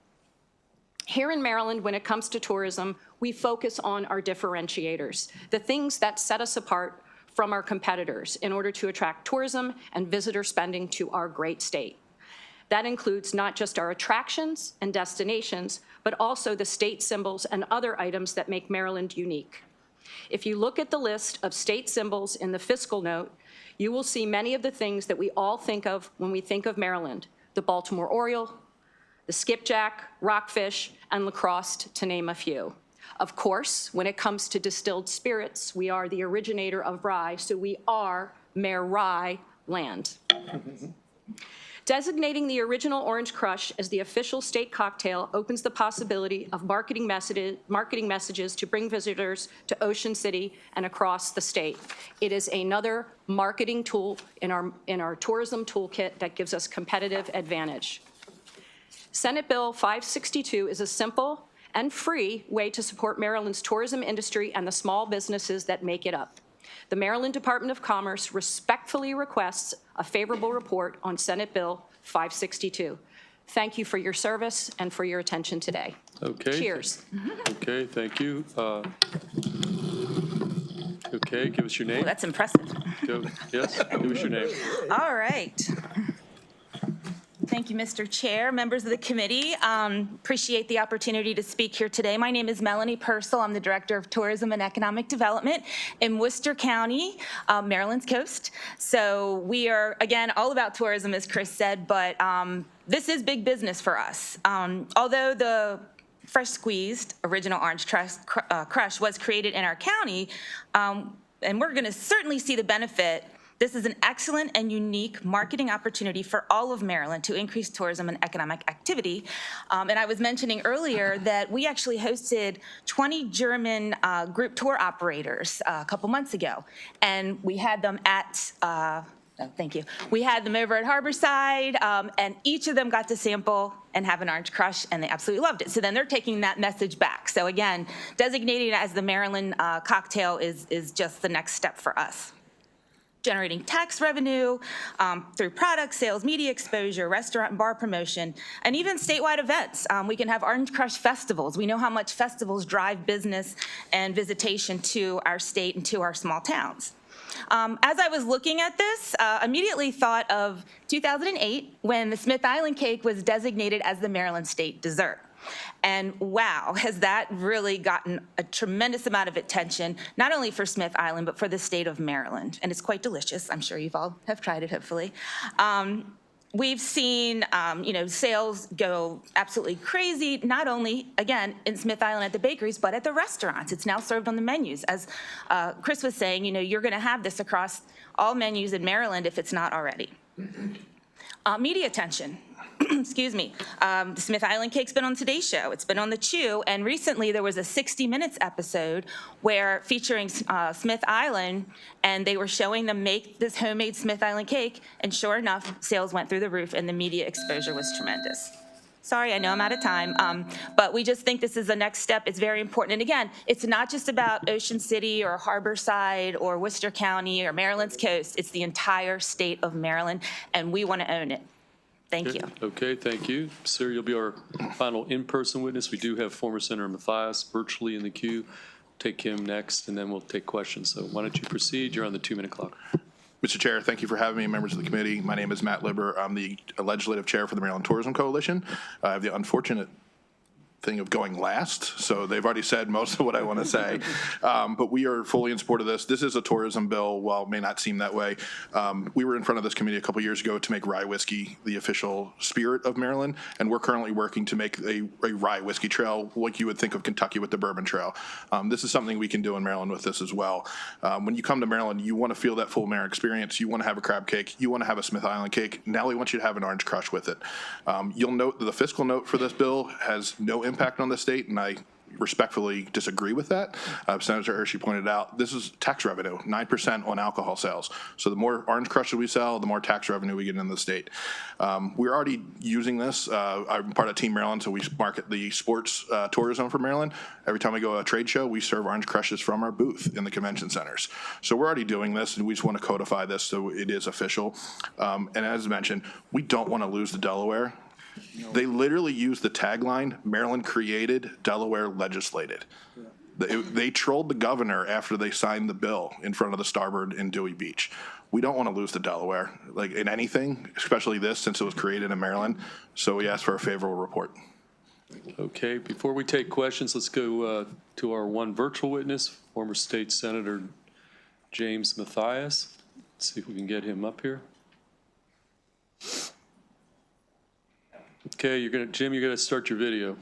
Here in Maryland, when it comes to tourism, we focus on our differentiators, the things that set us apart from our competitors in order to attract tourism and visitor spending to our great state. That includes not just our attractions and destinations, but also the state symbols and other items that make Maryland unique. If you look at the list of state symbols in the fiscal note, you will see many of the things that we all think of when we think of Maryland: the Baltimore Oriole, the skipjack, rockfish, and lacrosse, to name a few. Of course, when it comes to distilled spirits, we are the originator of rye, so we are Mayor Rye land. Designating the original Orange Crush as the official state cocktail opens the possibility of marketing messages to bring visitors to Ocean City and across the state. It is another marketing tool in our tourism toolkit that gives us competitive advantage. Senate Bill 562 is a simple and free way to support Maryland's tourism industry and the small businesses that make it up. The Maryland Department of Commerce respectfully requests a favorable report on Senate Bill 562. Thank you for your service and for your attention today. Okay. Cheers. Okay, thank you. Okay, give us your name. Oh, that's impressive. Yes, give us your name. All right. Thank you, Mr. Chair, members of the committee. Appreciate the opportunity to speak here today. My name is Melanie Purcell. I'm the Director of Tourism and Economic Development in Worcester County, Maryland's coast. So we are, again, all about tourism, as Chris said, but this is big business for us. Although the fresh squeezed original Orange Crush was created in our county, and we're going to certainly see the benefit. This is an excellent and unique marketing opportunity for all of Maryland to increase tourism and economic activity. And I was mentioning earlier that we actually hosted 20 German group tour operators a couple months ago. And we had them at, thank you. We had them over at Harborside, and each of them got to sample and have an Orange Crush, and they absolutely loved it. So then they're taking that message back. So again, designating it as the Maryland cocktail is just the next step for us. Generating tax revenue through product sales, media exposure, restaurant and bar promotion, and even statewide events. We can have Orange Crush festivals. We know how much festivals drive business and visitation to our state and to our small towns. As I was looking at this, immediately thought of 2008 when the Smith Island cake was designated as the Maryland state dessert. And wow, has that really gotten a tremendous amount of attention, not only for Smith Island, but for the state of Maryland. And it's quite delicious. I'm sure you've all have tried it, hopefully. We've seen, sales go absolutely crazy, not only, again, in Smith Island at the bakeries, but at the restaurants. It's now served on the menus. As Chris was saying, you're going to have this across all menus in Maryland if it's not already. Media attention. Excuse me. The Smith Island cake's been on Today's Show. It's been on The Chew. And recently there was a 60 Minutes episode featuring Smith Island, and they were showing them make this homemade Smith Island cake. And sure enough, sales went through the roof and the media exposure was tremendous. Sorry, I know I'm out of time, but we just think this is the next step. It's very important. And again, it's not just about Ocean City or Harborside or Worcester County or Maryland's coast. It's the entire state of Maryland, and we want to own it. Thank you. Okay, thank you. Sir, you'll be our final in-person witness. We do have former Senator Mathias virtually in the queue. Take him next, and then we'll take questions. So why don't you proceed? You're on the 2-minute clock. Mr. Chair, thank you for having me, members of the committee. My name is Matt Libber. I'm the legislative chair for the Maryland Tourism Coalition. I have the unfortunate thing of going last, so they've already said most of what I want to say. But we are fully in support of this. This is a tourism bill, while it may not seem that way. We were in front of this committee a couple years ago to make rye whiskey the official spirit of Maryland, and we're currently working to make a rye whiskey trail like you would think of Kentucky with the Bourbon Trail. This is something we can do in Maryland with this as well. When you come to Maryland, you want to feel that full Maryland experience. You want to have a crab cake. You want to have a Smith Island cake. Now they want you to have an orange crush with it. You'll note that the fiscal note for this bill has no impact on the state, and I respectfully disagree with that. Senator Hershey pointed out this is tax revenue, 9% on alcohol sales. So the more orange crushes we sell, the more tax revenue we get in the state. We're already using this. I'm part of Team Maryland, so we market the sports tourism for Maryland. Every time we go to a trade show, we serve orange crushes from our booth in the convention centers. So we're already doing this, and we just want to codify this so it is official. And as mentioned, we don't want to lose to Delaware. They literally used the tagline, Maryland created, Delaware legislated. They trolled the governor after they signed the bill in front of the Starboard in Dewey Beach. We don't want to lose to Delaware, like in anything, especially this, since it was created in Maryland. So we ask for a favorable report. Okay, before we take questions, let's go to our one virtual witness, former State Senator James Mathias. Let's see if we can get him up here. Okay, Jim, you're gonna start your video.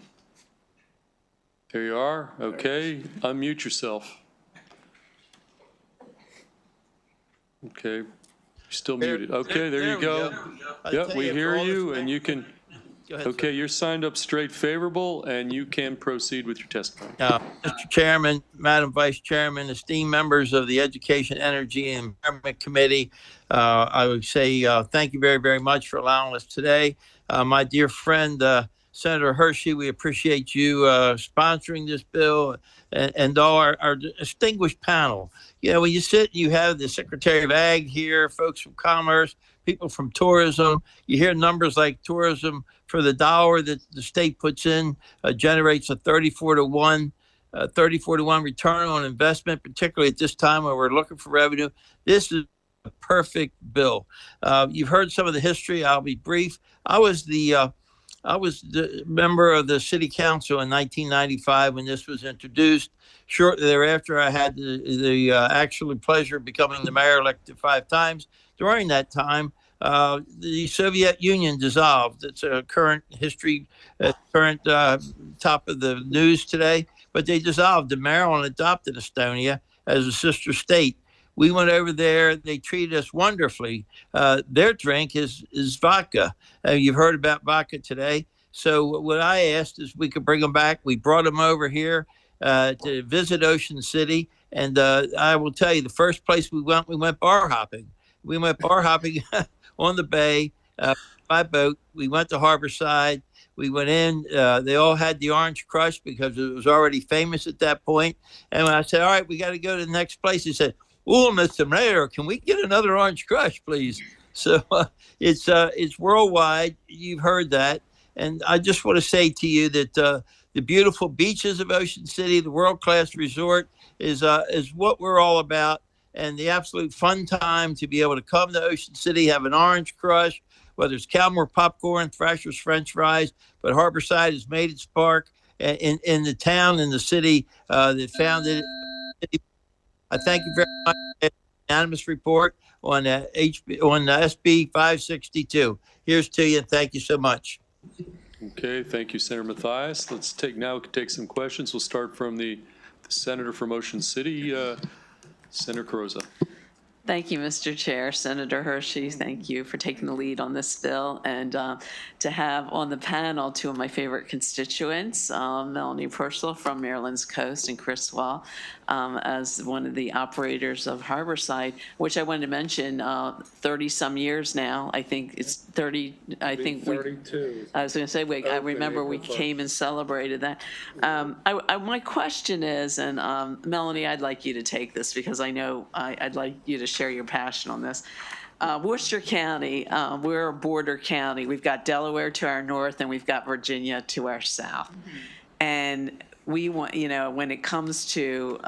There you are. Okay, unmute yourself. Okay, you're still muted. Okay, there you go. Yep, we hear you, and you can. Okay, you're signed up straight favorable, and you can proceed with your testimony. Mr. Chairman, Madam Vice Chairman, esteemed members of the Education, Energy, and Environment Committee, I would say thank you very, very much for allowing us today. My dear friend, Senator Hershey, we appreciate you sponsoring this bill and all our distinguished panel. You know, when you sit, you have the Secretary of Ag here, folks from Commerce, people from tourism. You hear numbers like tourism for the dollar that the state puts in generates a 34-to-1 return on investment, particularly at this time when we're looking for revenue. This is a perfect bill. You've heard some of the history. I'll be brief. I was the member of the city council in 1995 when this was introduced. Shortly thereafter, I had the actual pleasure of becoming the mayor, elected 5 times. During that time, the Soviet Union dissolved. It's a current history, current top of the news today. But they dissolved, and Maryland adopted Estonia as a sister state. We went over there. They treated us wonderfully. Their drink is vodka. You've heard about vodka today. So what I asked is we could bring them back. We brought them over here to visit Ocean City. And I will tell you, the first place we went bar hopping. We went bar hopping on the bay by boat. We went to Harborside. We went in. They all had the Orange Crush because it was already famous at that point. And when I said, all right, we got to go to the next place, he said, "Oh, Mr. Mayor, can we get another Orange Crush, please?" So it's worldwide. You've heard that. And I just want to say to you that the beautiful beaches of Ocean City, the world-class resort is what we're all about. And the absolute fun time to be able to come to Ocean City, have an Orange Crush, whether it's Calmore popcorn, Thrasher's French fries, but Harborside has made its mark in the town, in the city that founded it. I thank you very much. Unanimous report on SB 562. Here's to you, and thank you so much. Okay, thank you, Senator Mathias. We can take some questions. We'll start from the senator from Ocean City, Senator Carrozza. Thank you, Mr. Chair. Senator Hershey, thank you for taking the lead on this bill, and to have on the panel 2 of my favorite constituents, Melanie Purcell from Maryland's Coast and Chris Wall as one of the operators of Harborside, which I wanted to mention 30-some years now. I think it's 30, I think 32. I was going to say, I remember we came and celebrated that. My question is, and Melanie, I'd like you to take this because I know I'd like you to share your passion on this. Worcester County, we're a border county. We've got Delaware to our north and we've got Virginia to our south. And we want, when it comes to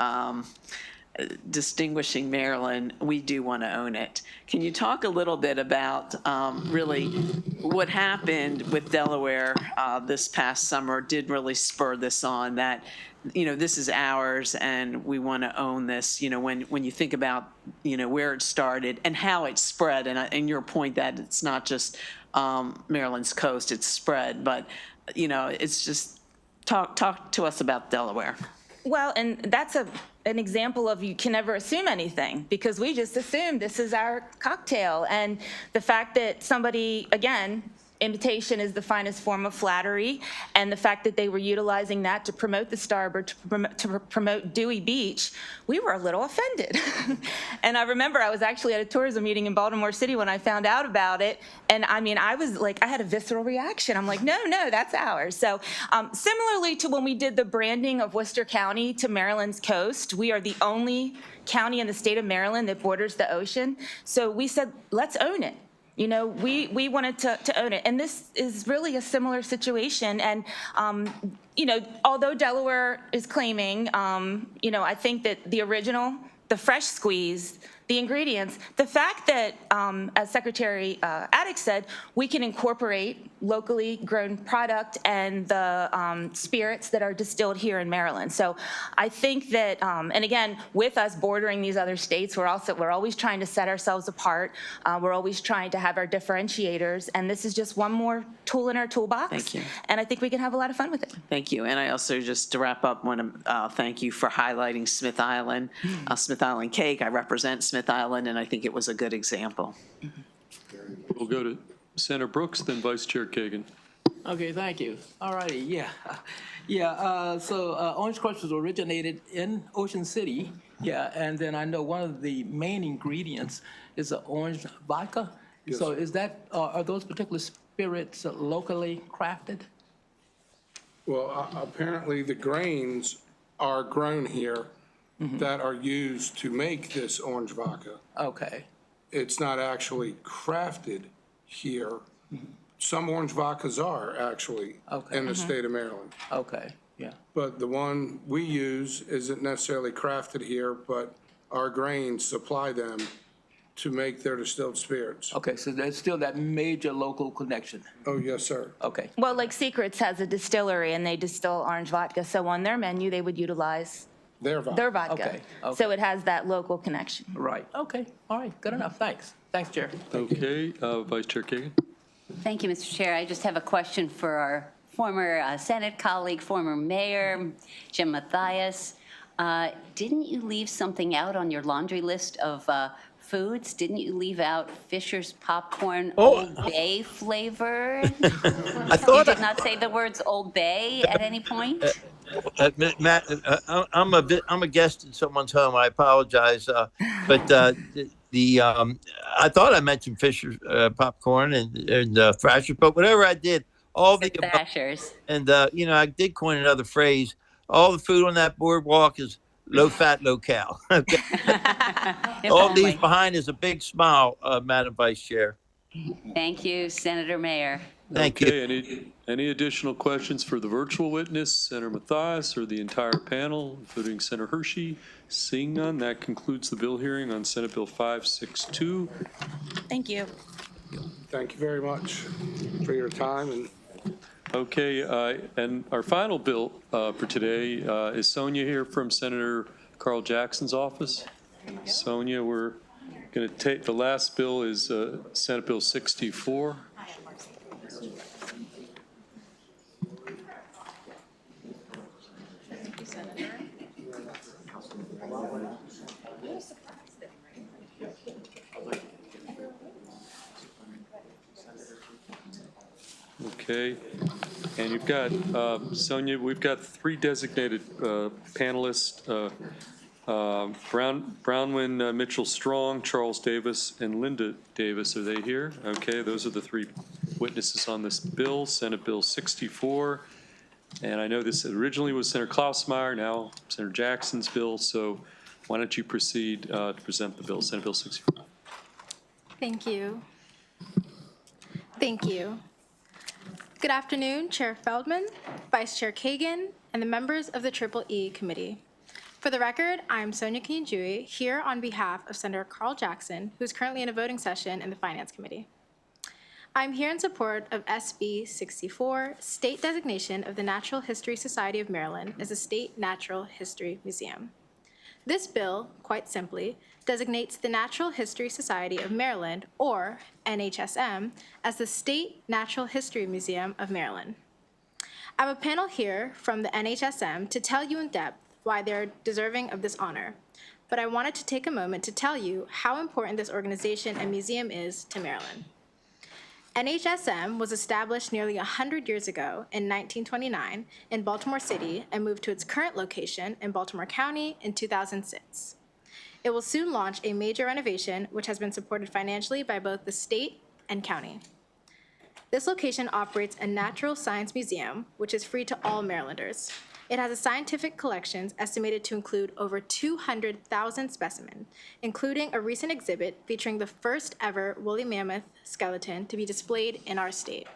distinguishing Maryland, we do want to own it. Can you talk a little bit about really what happened with Delaware this past summer did really spur this on, that, this is ours and we want to own this, when you think about, where it started and how it spread, and your point that it's not just Maryland's coast, it's spread, but, it's just, talk to us about Delaware. Well, and that's an example of you can never assume anything, because we just assumed this is our cocktail. And the fact that somebody, again, imitation is the finest form of flattery, and the fact that they were utilizing that to promote the Starboard, to promote Dewey Beach, we were a little offended. And I remember I was actually at a tourism meeting in Baltimore City when I found out about it, and I was like, I had a visceral reaction. I'm like, no, that's ours. So similarly to when we did the branding of Worcester County to Maryland's coast, we are the only county in the state of Maryland that borders the ocean. So we said, let's own it. We wanted to own it. And this is really a similar situation. And, although Delaware is claiming, I think that the original, the fresh squeeze, the ingredients, the fact that, as Secretary Attic said, we can incorporate locally grown product and the spirits that are distilled here in Maryland. So I think that, and again, with us bordering these other states, we're always trying to set ourselves apart. We're always trying to have our differentiators, and this is just one more tool in our toolbox. Thank you. And I think we can have a lot of fun with it. Thank you. And I also, just to wrap up, want to thank you for highlighting Smith Island, Smith Island cake. I represent Smith Island, and I think it was a good example. We'll go to Senator Brooks, then Vice Chair Kagan. Okay, thank you. All righty, so Orange Crushers originated in Ocean City, and then I know one of the main ingredients is the orange vodka. Yes. So is that, are those particular spirits locally crafted? Well, apparently the grains are grown here that are used to make this orange vodka. Okay. It's not actually crafted here. Some orange vodkas are actually in the state of Maryland. Okay, yeah. But the one we use isn't necessarily crafted here, but our grains supply them to make their distilled spirits. Okay, so there's still that major local connection. Oh, yes, sir. Okay. Well, like Secrets has a distillery, and they distill orange vodka. So on their menu, they would utilize their vodka. Okay. So it has that local connection. Right. Okay. All right. Good enough. Thanks. Thanks, Chair. Okay, Vice Chair Kagan. Thank you, Mr. Chair. I just have a question for our former Senate colleague, former Mayor, Jim Mathias. Didn't you leave something out on your laundry list of foods? Didn't you leave out Fisher's popcorn, Old Bay flavored? I thought you did not say the words Old Bay at any point? Matt, I'm a guest in someone's home. I apologize, but I thought I mentioned Fisher's popcorn and Thrashers, but whatever I did, all the Thrashers. And I did coin another phrase. All the food on that boardwalk is low fat, low cal. Okay. All these behind is a big smile, Madam Vice Chair. Thank you, Senator Mayor. Thank you. Any additional questions for the virtual witness, Senator Mathias, or the entire panel, including Senator Hershey? Seeing none, that concludes the bill hearing on Senate Bill 562. Thank you. Thank you very much for your time. And okay, and our final bill for today is Sonia here from Senator Carl Jackson's office. Sonia, we're going to take, the last bill is Senate Bill 64. Okay, and you've got, Sonia, we've got three designated panelists, Brownwyn Mitchell-Strong, Charles Davis, and Linda Davis. Are they here? Okay, those are the three witnesses on this bill, Senate Bill 64. And I know this originally was Senator Klausmeyer, now Senator Jackson's bill, so why don't you proceed to present the bill, Senate Bill 64. Thank you. Thank you. Good afternoon, Chair Feldman, Vice Chair Kagan, and the members of the EEE Committee. For the record, I'm Sonia Kinjui, here on behalf of Senator Carl Jackson, who is currently in a voting session in the Finance Committee. I'm here in support of SB 64, state designation of the Natural History Society of Maryland as a state natural history museum. This bill, quite simply, designates the Natural History Society of Maryland, or NHSM, as the State Natural History Museum of Maryland. I have a panel here from the NHSM to tell you in depth why they're deserving of this honor, but I wanted to take a moment to tell you how important this organization and museum is to Maryland. NHSM was established nearly 100 years ago in 1929 in Baltimore City and moved to its current location in Baltimore County in 2006. It will soon launch a major renovation, which has been supported financially by both the state and county. This location operates a natural science museum, which is free to all Marylanders. It has a scientific collections estimated to include over 200,000 specimens, including a recent exhibit featuring the first ever woolly mammoth skeleton to be displayed in our state.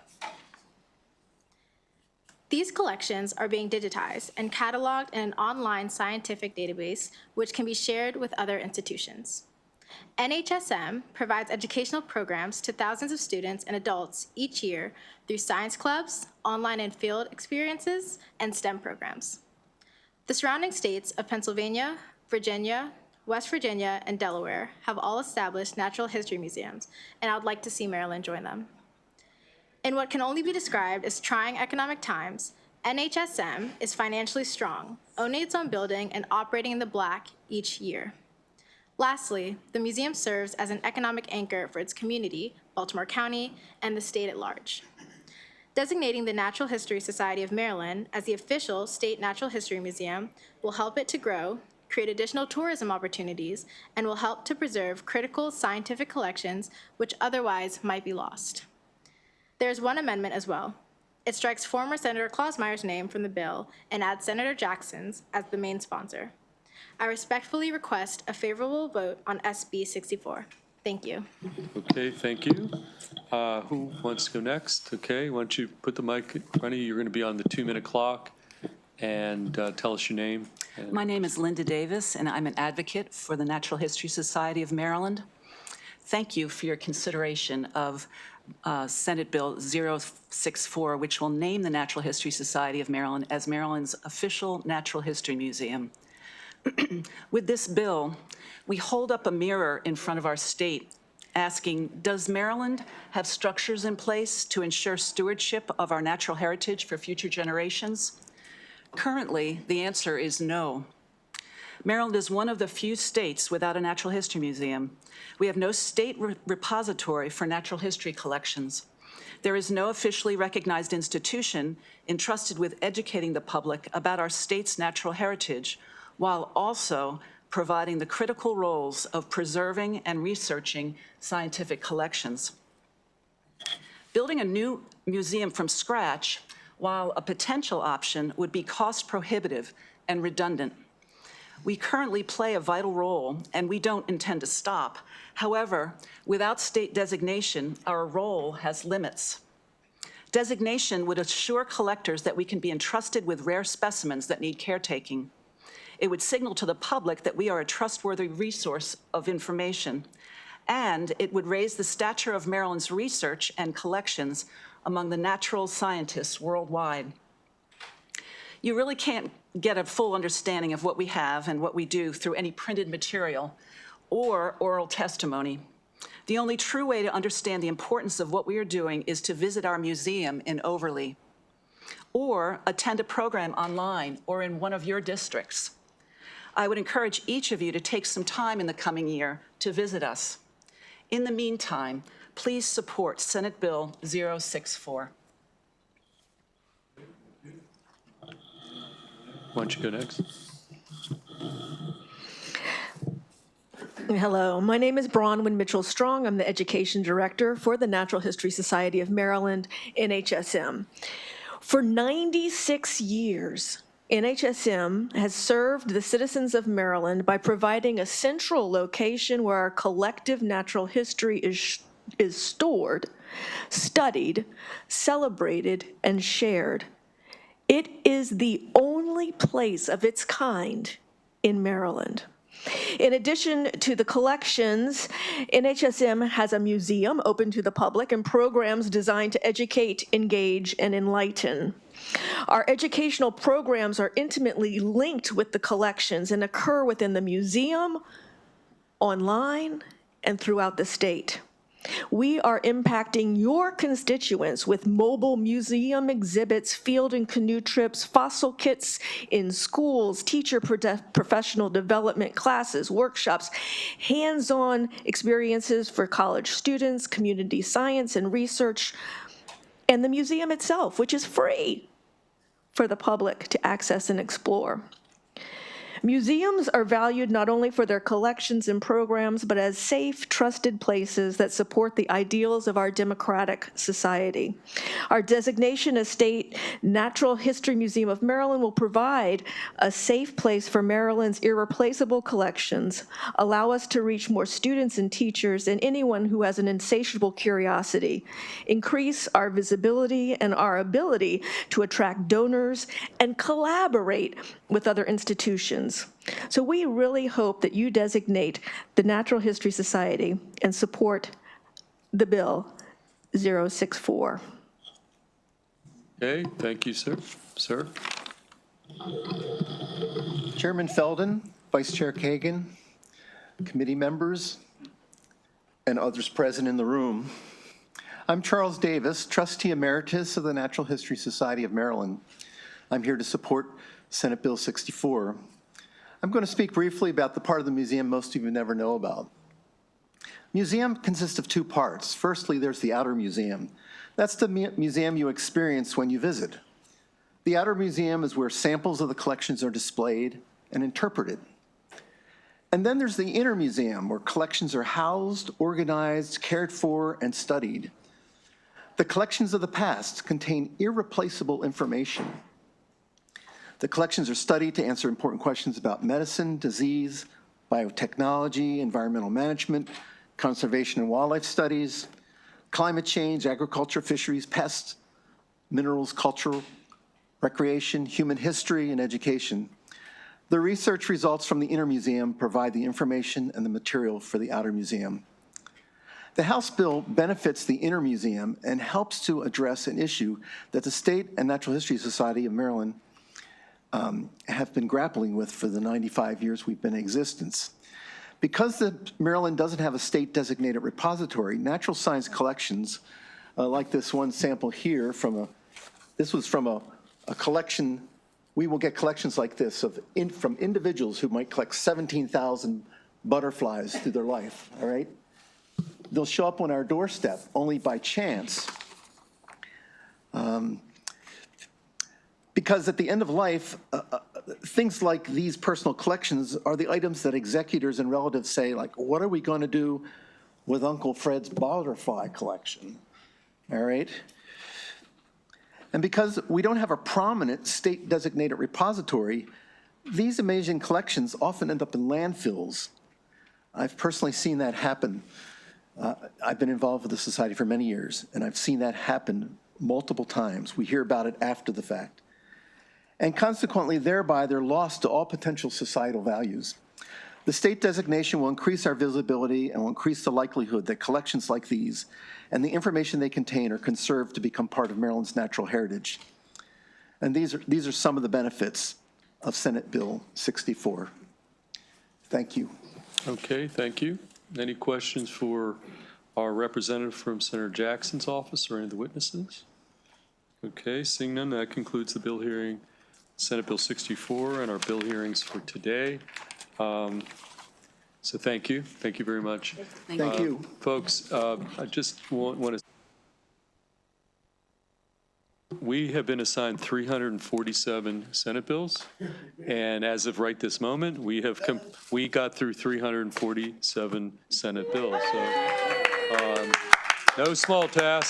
These collections are being digitized and cataloged in an online scientific database, which can be shared with other institutions. NHSM provides educational programs to thousands of students and adults each year through science clubs, online and field experiences, and STEM programs. The surrounding states of Pennsylvania, Virginia, West Virginia, and Delaware have all established natural history museums, and I would like to see Maryland join them. In what can only be described as trying economic times, NHSM is financially strong, owning its own building and operating in the black each year. Lastly, the museum serves as an economic anchor for its community, Baltimore County, and the state at large. Designating the Natural History Society of Maryland as the official state natural history museum will help it to grow, create additional tourism opportunities, and will help to preserve critical scientific collections which otherwise might be lost. There's one amendment as well. It strikes former Senator Clausmeyer's name from the bill and adds Senator Jackson's as the main sponsor. I respectfully request a favorable vote on SB 64. Thank you. Okay, thank you. Who wants to go next? Okay, why don't you put the mic in front of you? You're going to be on the 2-minute clock, and tell us your name. My name is Linda Davis, and I'm an advocate for the Natural History Society of Maryland. Thank you for your consideration of Senate Bill 064, which will name the Natural History Society of Maryland as Maryland's official natural history museum. With this bill, we hold up a mirror in front of our state asking, does Maryland have structures in place to ensure stewardship of our natural heritage for future generations? Currently, the answer is no. Maryland is one of the few states without a natural history museum. We have no state repository for natural history collections. There is no officially recognized institution entrusted with educating the public about our state's natural heritage, while also providing the critical roles of preserving and researching scientific collections. Building a new museum from scratch, while a potential option, would be cost prohibitive and redundant. We currently play a vital role, and we don't intend to stop. However, without state designation, our role has limits. Designation would assure collectors that we can be entrusted with rare specimens that need caretaking. It would signal to the public that we are a trustworthy resource of information, and it would raise the stature of Maryland's research and collections among the natural scientists worldwide. You really can't get a full understanding of what we have and what we do through any printed material or oral testimony. The only true way to understand the importance of what we are doing is to visit our museum in Overlea, or attend a program online or in one of your districts. I would encourage each of you to take some time in the coming year to visit us. In the meantime, please support Senate Bill 064. Why don't you go next? Hello, my name is Bronwyn Mitchell-Strong. I'm the Education Director for the Natural History Society of Maryland, NHSM. For 96 years, NHSM has served the citizens of Maryland by providing a central location where our collective natural history is stored, studied, celebrated, and shared. It is the only place of its kind in Maryland. In addition to the collections, NHSM has a museum open to the public and programs designed to educate, engage, and enlighten. Our educational programs are intimately linked with the collections and occur within the museum, online, and throughout the state. We are impacting your constituents with mobile museum exhibits, field and canoe trips, fossil kits in schools, teacher professional development classes, workshops, hands-on experiences for college students, community science and research, and the museum itself, which is free for the public to access and explore. Museums are valued not only for their collections and programs, but as safe, trusted places that support the ideals of our democratic society. Our designation as State Natural History Museum of Maryland will provide a safe place for Maryland's irreplaceable collections, allow us to reach more students and teachers and anyone who has an insatiable curiosity, increase our visibility and our ability to attract donors, and collaborate with other institutions. So we really hope that you designate the Natural History Society and support the bill 064. Okay, thank you, sir. Sir? Chairman Feldon, Vice Chair Kagan, committee members, and others present in the room. I'm Charles Davis, Trustee Emeritus of the Natural History Society of Maryland. I'm here to support Senate Bill 64. I'm going to speak briefly about the part of the museum most of you never know about. Museum consists of two parts. Firstly, there's the outer museum. That's the museum you experience when you visit. The outer museum is where samples of the collections are displayed and interpreted. And then there's the inner museum, where collections are housed, organized, cared for, and studied. The collections of the past contain irreplaceable information. The collections are studied to answer important questions about medicine, disease, biotechnology, environmental management, conservation and wildlife studies, climate change, agriculture, fisheries, pests, minerals, cultural, recreation, human history, and education. The research results from the inner museum provide the information and the material for the outer museum. The House bill benefits the inner museum and helps to address an issue that the State and Natural History Society of Maryland have been grappling with for the 95 years we've been in existence. Because Maryland doesn't have a state-designated repository, natural science collections, like this one sample here this was from a collection. We will get collections like this from individuals who might collect 17,000 butterflies through their life, all right? They'll show up on our doorstep only by chance. Because at the end of life, things like these personal collections are the items that executors and relatives say, like, what are we going to do with Uncle Fred's butterfly collection? All right? And because we don't have a prominent state-designated repository, these amazing collections often end up in landfills. I've personally seen that happen. I've been involved with the Society for many years, and I've seen that happen multiple times. We hear about it after the fact. And consequently, thereby, they're lost to all potential societal values. The state designation will increase our visibility and will increase the likelihood that collections like these and the information they contain are conserved to become part of Maryland's natural heritage. And these are some of the benefits of Senate Bill 64. Thank you. Okay, thank you. Any questions for our representative from Senator Jackson's office or any of the witnesses? Okay, seeing none, that concludes the bill hearing, Senate Bill 64, and our bill hearings for today. So thank you. Thank you very much. Thank you. Folks, I just want to, we have been assigned 347 Senate bills, and as of right this moment, we got through 347 Senate bills. So no small task.